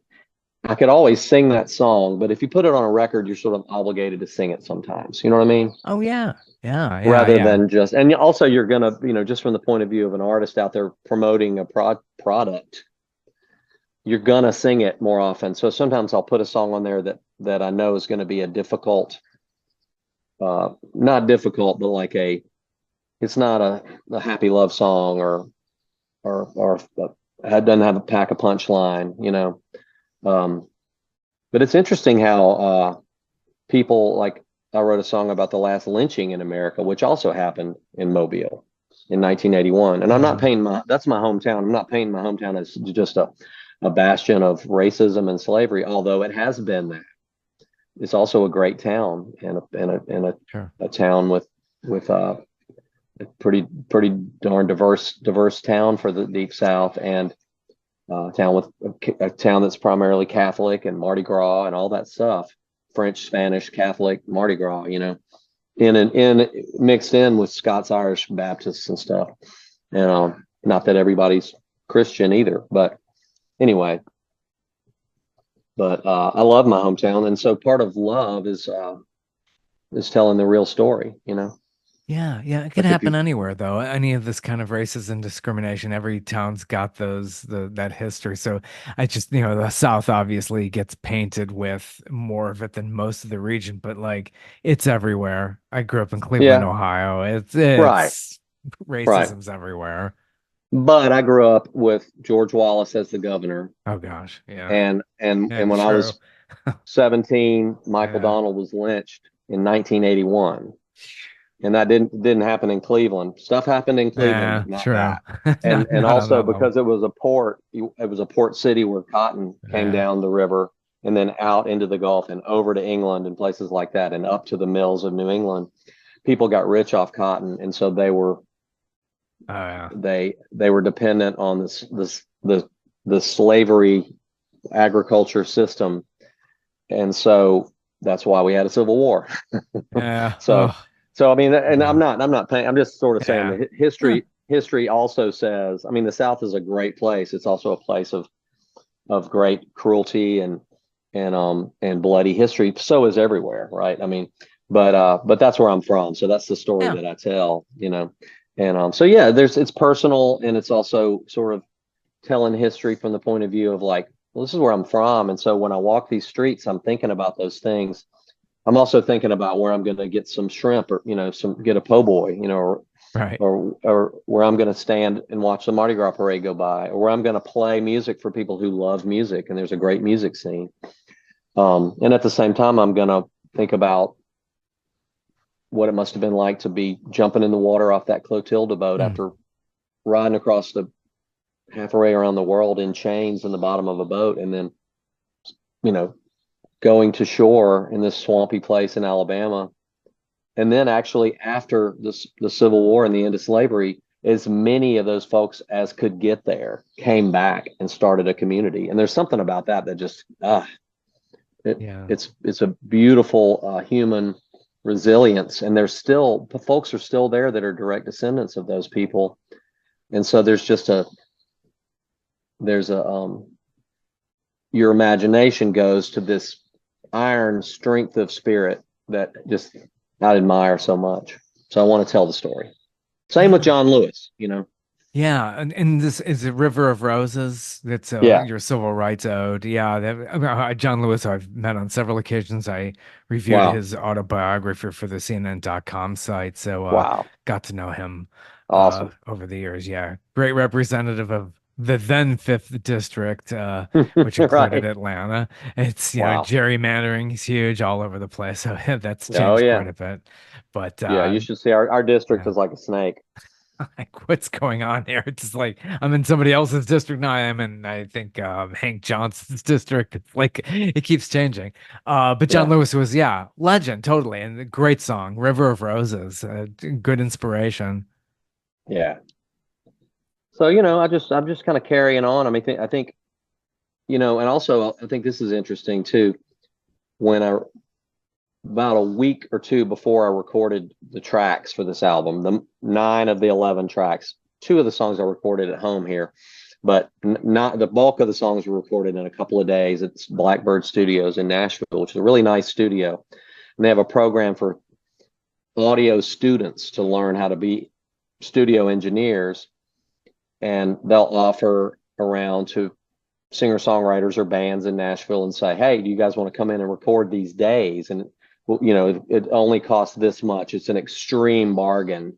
I could always sing that song, but if you put it on a record, you're sort of obligated to sing it sometimes. You know what I mean? Oh yeah. Yeah. Yeah. Rather Yeah. than just, and also you're gonna, just from the point of view of an artist out there promoting a product, you're gonna sing it more often. So sometimes I'll put a song on there that I know is going to be a difficult, not difficult, but like it's not a happy love song, or it doesn't have a pack a punchline. Um, but it's interesting how people like, I wrote a song about the last lynching in America, which also happened in Mobile in 1981. And I'm not Mhm. painting that's my hometown. I'm not painting my hometown as just a bastion of racism and slavery, although it has been that. It's also a great town, Sure. a town with a pretty darn diverse town for the Deep South, and a town that's primarily Catholic and Mardi Gras and all that stuff. French, Spanish, Catholic, Mardi Gras, in mixed in with Scots Irish Baptists and stuff. And not that everybody's Christian either, but anyway. But I love my hometown, and so part of love is telling the real story. Yeah, yeah, it could Like if happen you, anywhere though. Any of this kind of racism, discrimination, every town's got that history. So I just, the South obviously gets painted with more of it than most of the region, but like it's everywhere. I grew up in Cleveland, yeah, Ohio. It's right, it's right. racism's everywhere. But I grew up with George Wallace as the governor, Oh gosh. Yeah. and Yeah, when I true. was 17, Michael Yeah. Donald was lynched in 1981, and that didn't happen in Cleveland. Stuff happened in Cleveland, Yeah, but not true. that. And Not on also that level. because it was a port, it was a port city where cotton came Yeah. down the river and then out into the Gulf and over to England and places like that and up to the mills of New England. People got rich off cotton, and so Oh yeah. they were dependent on the slavery agriculture system, and so that's why we had a civil war. Yeah. So, Oh, so I mean, and yeah. I'm not paying. I'm just sort of saying Yeah. that Huh. history also says. I mean, the South is a great place. It's also a place of great cruelty and bloody history. So is everywhere, right? I mean, but that's where I'm from. So that's the story Yeah. that I tell. And so yeah, it's personal, and it's also sort of telling history from the point of view of like, well, this is where I'm from, and so when I walk these streets, I'm thinking about those things. I'm also thinking about where I'm going to get some shrimp, or some get a po' boy, Right. or where I'm going to stand and watch the Mardi Gras parade go by, or where I'm going to play music for people who love music, and there's a great music scene. And at the same time, I'm going to think about what it must have been like to be jumping in the water off that Clotilda boat Mm. after riding across the halfway around the world in chains in the bottom of a boat, and then you know going to shore in this swampy place in Alabama. And then actually after the Civil War and the end of slavery, as many of those folks as could get there came back and started a community. And there's something about that that just Yeah. it's a beautiful human resilience. And there's still the folks are still there that are direct descendants of those people. And so there's a your imagination goes to this iron strength of spirit that just I admire so much. So I want to tell the story. Same with Yeah. John Lewis. Yeah, and this is a River of Roses. That's Yeah. your civil rights ode. Yeah, I mean, John Lewis, I've met on several occasions. I reviewed Wow. his autobiography for the CNN.com site, so Wow. got to know him Awesome. over the years. Yeah, great representative of the then Fifth District, which included Right. Atlanta. It's Wow. gerrymandering is huge all over the place, so that's Oh changed quite yeah. a bit. But Yeah. You should see our district yeah. is like a snake. Like, what's going on here? It's just like I'm in somebody else's district now. I'm in, I think, Hank Johnson's district. It's like it keeps changing. But John Yeah. Lewis was, yeah, legend, totally, and a great song, River of Roses, good inspiration. Yeah. So, I'm just kind of carrying on. I mean, I think, and also I think this is interesting too. When I about a week or two before I recorded the tracks for this album, the 9 of the 11 tracks, 2 of the songs I recorded at home here, but not the bulk of the songs were recorded in a couple of days. It's Blackbird Studios in Nashville, which is a really nice studio. And they have a program for audio students to learn how to be studio engineers. And they'll offer around to singer-songwriters or bands in Nashville and say, "Hey, do you guys want to come in and record these days?" And well, it only costs this much. It's an extreme bargain.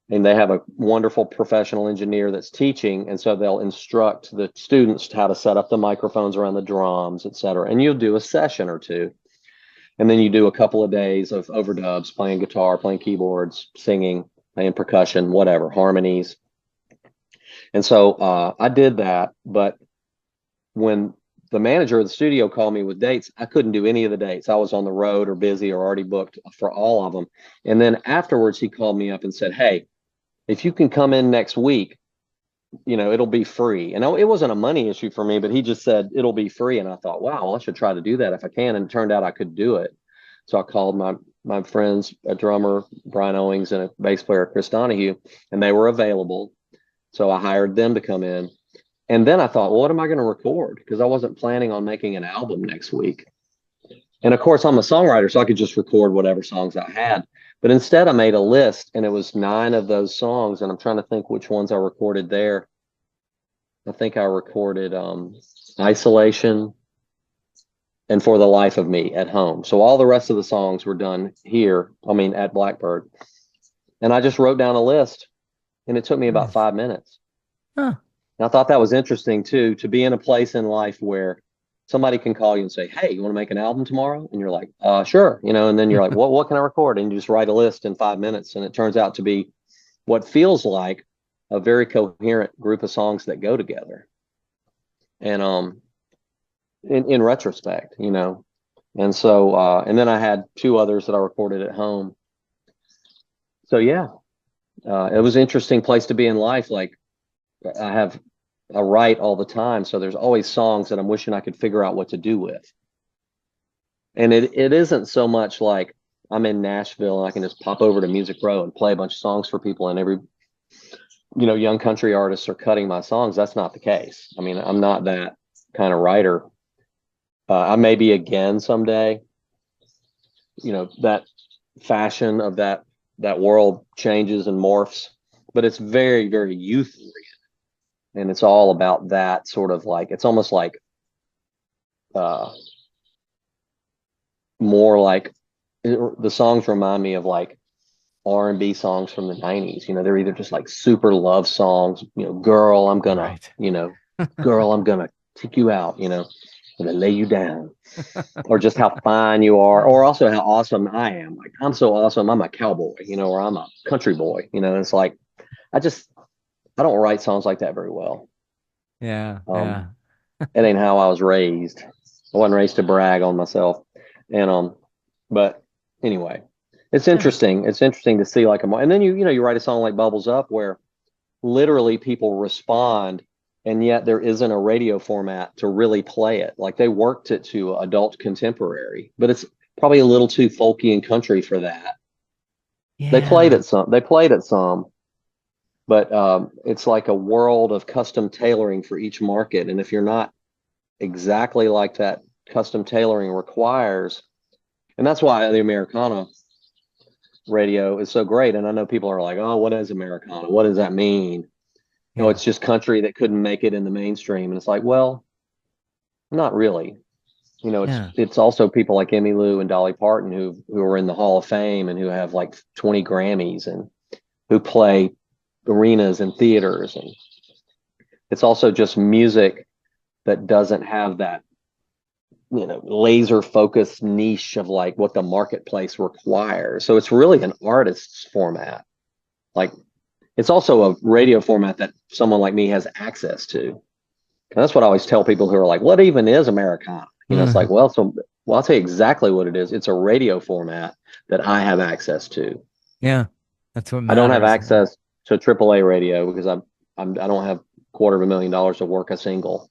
And they have a wonderful professional engineer that's teaching, and so they'll instruct the students how to set up the microphones around the drums, et cetera. And you'll do a session or two, and then you do a couple of days of overdubs, playing guitar, playing keyboards, singing, playing percussion, whatever, harmonies. And so I did that, but when the manager of the studio called me with dates, I couldn't do any of the dates. I was on the road or busy or already booked for all of them. And then afterwards, he called me up and said, "Hey, if you can come in next week, it'll be free." And it wasn't a money issue for me, but he just said it'll be free. And I thought, wow, well, I should try to do that if I can. And it turned out I could do it. So I called my friends, a drummer, Brian Owings, and a bass player, Chris Donahue, and they were available. So I hired them to come in. And then I thought, well, what am I going to record? Because I wasn't planning on making an album next week. And of course, I'm a songwriter, so I could just record whatever songs I had. But instead, I made a list, and it was 9 of those songs. And I'm trying to think which ones I recorded there. I think I recorded Isolation and For the Life of Me at home. So all the rest of the songs were done here, I mean, at Blackbird. And I just wrote down a list, and it took me about Nice. 5 minutes. Huh. And I thought that was interesting too, to be in a place in life where somebody can call you and say, "Hey, you want to make an album tomorrow?" And you're like, sure, and then you're like, "What can I record?" And you just write a list in 5 minutes, and it turns out to be what feels like a very coherent group of songs that go together. And in retrospect, and so and then I had two others that I recorded at home. So yeah, it was an interesting place to be in life. Like I write all the time, so there's always songs that I'm wishing I could figure out what to do with. And it isn't so much like I'm in Nashville and I can just pop over to Music Row and play a bunch of songs for people, and every young country artists are cutting my songs. That's not the case. I mean, I'm not that kind of writer. I may be again someday. That fashion of that world changes and morphs, but it's very, very youth oriented, and it's all about that sort of like, it's almost like uh more like the songs remind me of like R&B songs from the 90s. They're either just like super love songs, girl, I'm gonna, Right. girl, I'm gonna take you out, and then lay you down, or just how fine you are, or also how awesome I am. Like, I'm so awesome, I'm a cowboy, or I'm a country boy. It's like I just I don't write songs like that very well. Yeah. Um, Yeah. it ain't how I was raised. I wasn't raised to brag on myself. And but anyway, it's Yeah. interesting. It's interesting to see like and then you write a song like Bubbles Up where literally people respond, and yet there isn't a radio format to really play it. Like, they worked it to adult contemporary, but it's probably a little too folky and country for that. Yeah. They played it some, but it's like a world of custom tailoring for each market. And if you're not exactly like that custom tailoring requires, and that's why the Americana radio is so great. And I know people are like, "Oh, what is Americana? What does that mean?" Yeah. It's just country that couldn't make it in the mainstream. And it's like, well, not really. It's Yeah. it's also people like Emmylou and Dolly Parton who are in the Hall of Fame and who have like 20 Grammys and who play arenas and theaters. And it's also just music that doesn't have that, laser focused niche of like what the marketplace requires. So it's really an artist's format. Like, it's also a radio format that someone like me has access to. And that's what I always tell people who are like, "What even is Americana?" It's like, well, I'll tell you exactly what it is. It's a radio format that I have access to. Yeah. That's what I don't have matters. access to AAA radio because I don't have $250,000 to work a single.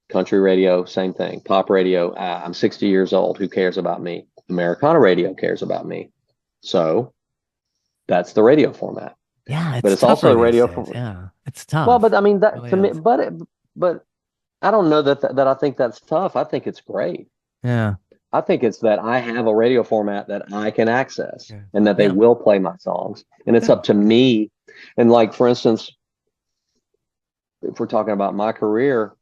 Country radio, same thing. Pop radio, I'm 60 years old. Who cares about me? Americana radio cares about me. So that's the radio format. Yeah. But It's it's also tougher a these radio days. for, Yeah. It's well, but tough. I mean, It that really to me, is. but I don't know that I think that's tough. I think it's great. Yeah. I think it's that I have a radio format that I can access Yeah. and that they Yeah. will play my songs. And it's Yeah. up to me. And like, for instance, if we're talking about my career,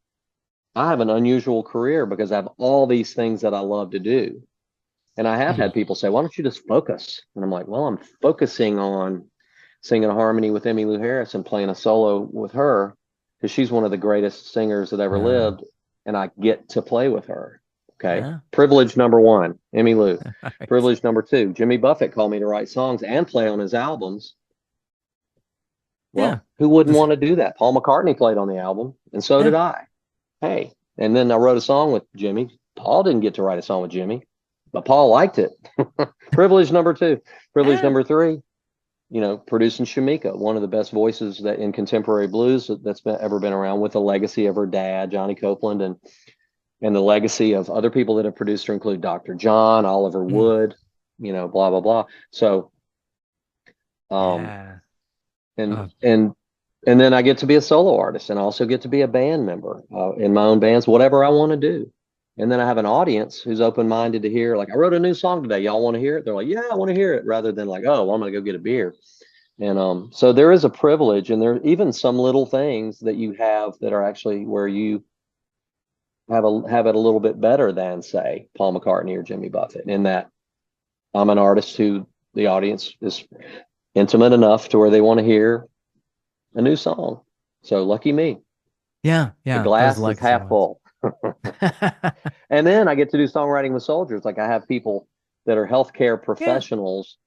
I have an unusual career because I have all these things that I love to do. And I have had Mhm. people say, "Why don't you just focus?" And I'm like, "Well, I'm focusing on singing a harmony with Emmylou Harris and playing a solo with her because she's one of the greatest singers that ever Yeah. lived, and I get to play with her." Okay. Yeah. Privilege number one, Emmylou. Right. Privilege number two, Jimmy Buffett called me to write songs and play on his albums. Yeah. Well, who wouldn't This- want to do that? Paul McCartney played on the album, and so Yeah. did I. Hey, and then I wrote a song with Jimmy. Paul didn't get to write a song with Jimmy, but Paul liked it. Privilege number two. Privilege Yeah. number three, producing Shamika, one of the best voices that in contemporary blues ever been around, with the legacy of her dad, Johnny Copeland, and the legacy of other people that have produced her include Dr. John, Oliver Mm. Wood, blah blah blah. So, um, Yeah. and Oh, and and then I get to be a solo artist, and I also get to be a band member in my own bands, whatever I want to do. And then I have an audience who's open minded to hear, like, "I wrote a new song today. Y'all want to hear it?" They're like, "Yeah, I want to hear it," rather than like, "Oh, well, I'm going to go get a beer." And so there is a privilege, and there are even some little things that you have that are actually where you have it a little bit better than, say, Paul McCartney or Jimmy Buffett, in that I'm an artist who the audience is intimate enough to where they want to hear a new song. So lucky me. Yeah, The yeah, those glass is legacy half ones. full. And then I get to do songwriting with soldiers. Like I have people that are healthcare Yeah. professionals.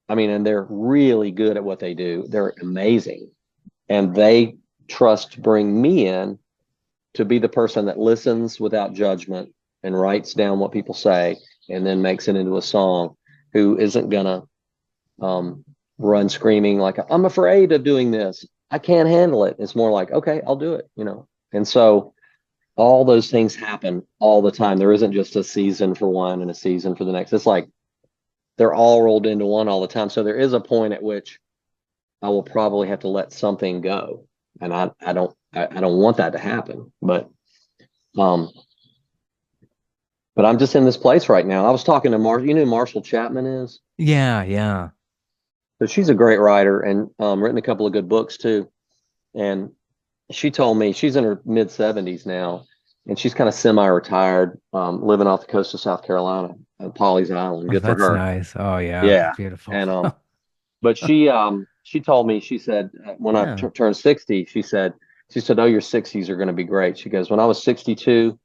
I mean, and they're really good at what they do. They're amazing. And they trust to bring me in to be the person that listens without judgment and writes down what people say and then makes it into a song, who isn't gonna um, run screaming like, I'm afraid of doing this. I can't handle it. It's more like, okay, I'll do it, you know. And so all those things happen all the time. There isn't just a season for one and a season for the next. It's like they're all rolled into one all the time. So there is a point at which I will probably have to let something go. And I don't want that to happen. Um but I'm just in this place right now. I was talking to you know who Marshall Chapman is? Yeah, yeah. So she's a great writer and written a couple of good books too. And she told me she's in her mid 70s now, and she's kind of semi-retired, living off the coast of South Carolina, Pawleys Island. Oh, Good for that's her. nice. Oh yeah, Yeah. beautiful. And but she told me, she said when I Yeah. turned 60, she said, oh, your 60s are going to be great. She goes, when I was 62,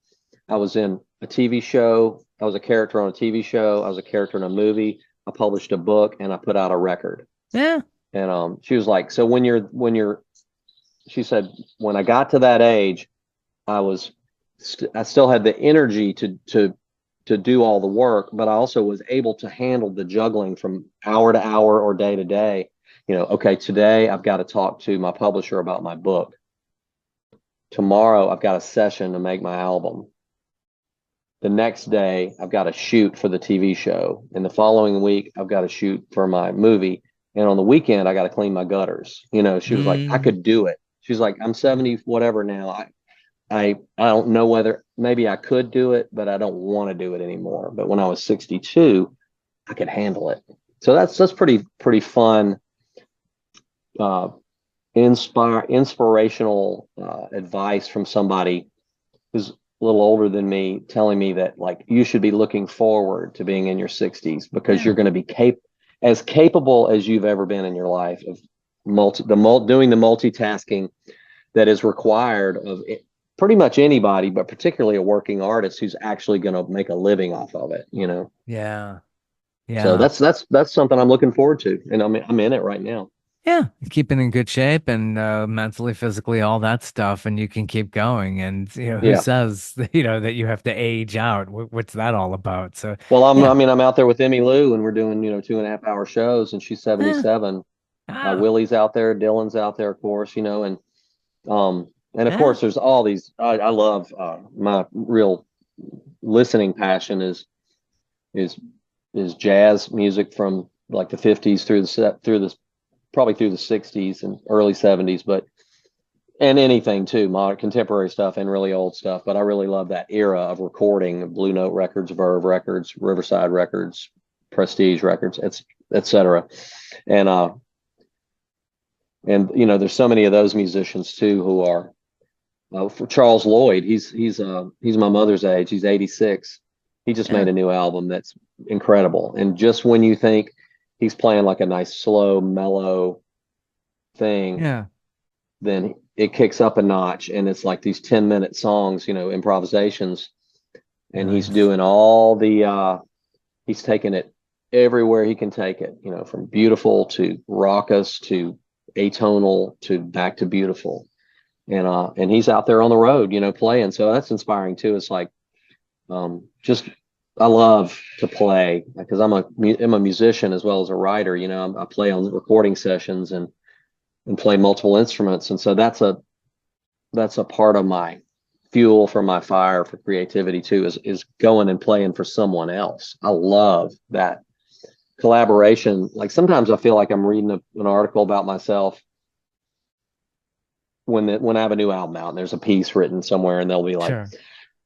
I was in a TV show. I was a character on a TV show. I was a character in a movie. I published a book and I put out a record. Yeah. And she was like, so she said, when I got to that age, I still had the energy to do all the work, but I also was able to handle the juggling from hour to hour or day to day. You know, okay, today I've got to talk to my publisher about my book. Tomorrow I've got a session to make my album. The next day I've got to shoot for the TV show. And the following week I've got to shoot for my movie. And on the weekend I got to clean my gutters. You know, she was like, I Mm. could do it. She's like, I'm 70 whatever now. I don't know whether maybe I could do it, but I don't want to do it anymore. But when I was 62, I could handle it. So that's pretty fun, uh, inspirational advice from somebody who's a little older than me, telling me that like you should be looking forward to being in your 60s because you're Yeah. going to be as capable as you've ever been in your life of doing the multitasking that is required of pretty much anybody, but particularly a working artist who's actually going to make a living off of it, you know. Yeah. So Yeah. that's something I'm looking forward to, and I'm in it right now. Yeah. Keeping in good shape and mentally, physically, all that stuff, and you can keep going. And who Yeah. says that you have to age out? What's that all about? So, Well, yeah. I'm out there with Emmy Lou, and we're doing 2.5 hour shows, and she's Yeah. 77. Ah. Willie's out there, Dylan's out there, of course, and of Yeah. course there's all these. I love my real listening passion is is jazz music from like the 50s through the probably through the 60s and early 70s, but and anything too, modern contemporary stuff and really old stuff. But I really love that era of recording: Blue Note Records, Verve Records, Riverside Records, Prestige Records, etc. And there's so many of those musicians too who are for Charles Lloyd. He's my mother's age. He's 86. He just Yeah. made a new album that's incredible. And just when you think he's playing like a nice slow mellow thing, Yeah. then it kicks up a notch and it's like these 10-minute songs, improvisations. And he's Nice. doing all he's taking it everywhere he can take it, from beautiful to raucous to atonal to back to beautiful. And he's out there on the road, playing. So that's inspiring too. It's like just I love to play because I'm a musician as well as a writer. I play on recording sessions and play multiple instruments, and so that's a part of my fuel for my fire for creativity too. Is going and playing for someone else. I love that collaboration. Like sometimes I feel like I'm reading an article about myself when I have a new album out and there's a piece written somewhere and they'll be like, Sure.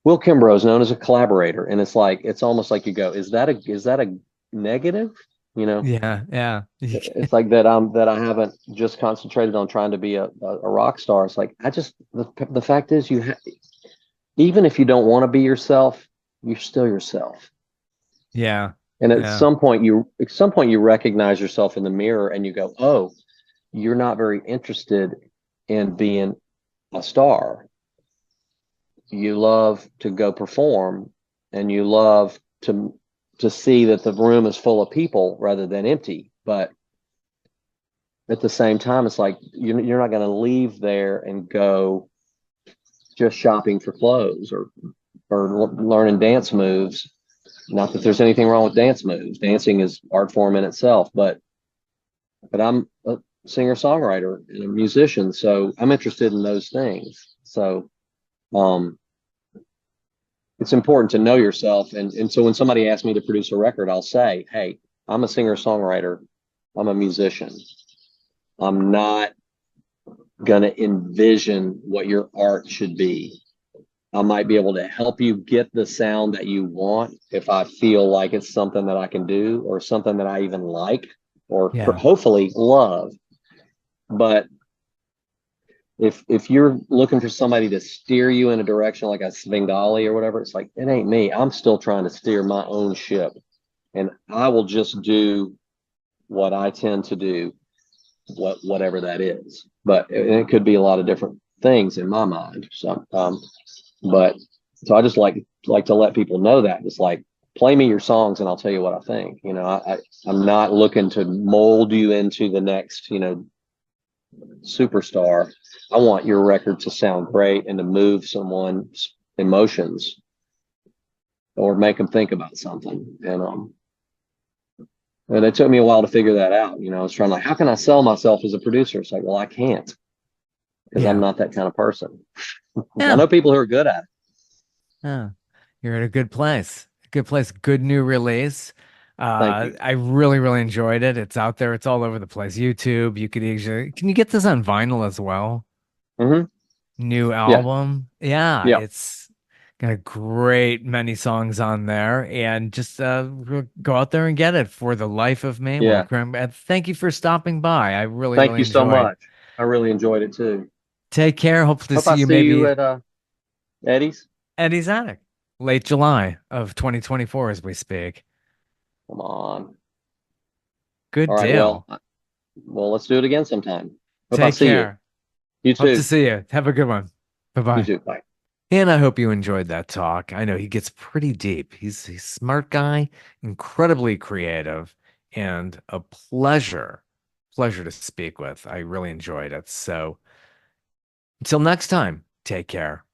Will Kimbrough is known as a collaborator, and it's almost like you go, is that a negative? Yeah. Yeah. It's like that I haven't just concentrated on trying to be a rock star. It's like the fact is even if you don't want to be yourself, you're still yourself. Yeah. And Yeah. at some point you recognize yourself in the mirror and you go, oh, you're not very interested in being a star. You love to go perform, and you love to see that the room is full of people rather than empty. But at the same time, it's like you're not going to leave there and go just shopping for clothes or learning dance moves. Not that there's anything wrong with dance moves. Dancing is art form in itself, but I'm a singer songwriter and a musician, so I'm interested in those things. So um, it's important to know yourself, and so when somebody asks me to produce a record, I'll say, "Hey, I'm a singer songwriter. I'm a musician. I'm not going to envision what your art should be. I might be able to help you get the sound that you want if I feel like it's something that I can do or something that I even like or Yeah. hopefully love. But if you're looking for somebody to steer you in a direction like a Svengali or whatever, it's like it ain't me. I'm still trying to steer my own ship, and I will just do what I tend to do, whatever that is. But it could be a lot of different things in my mind. So, but so I just like to let people know that it's like play me your songs and I'll tell you what I think. I'm not looking to mold you into the next superstar. I want your record to sound great and to move someone's emotions or make them think about something. And it took me a while to figure that out. I was trying like, how can I sell myself as a producer? It's like, well, I can't because I'm Yeah. not that kind of person. I Yeah. know people who are good at it. Yeah. You're at a good place. Good place. Good new release. Thank you. I really, really enjoyed it. It's out there. It's all over the place. YouTube. You could actually, can you get this on vinyl as well? Hmm. New Yeah. album. Yeah, Yeah. it's got a great many songs on there, and just go out there and get it for the life of me. Will Yeah. Kimbrough. Thank you for stopping by. I really, Thank really you so enjoyed. much. I really enjoyed it too. Take care. Hope to Hope see I you see you maybe at Eddie's. Eddie's Attic, late July of 2024 as we speak. Come on. Good All right. deal. Well, let's do it again sometime. Hope I Take see you. care. You Hope to too. see you. Have a good one. Bye You bye. too. Bye. And I hope you enjoyed that talk. I know he gets pretty deep. He's a smart guy, incredibly creative, and a pleasure to speak with. I really enjoyed it. So until next time, take care.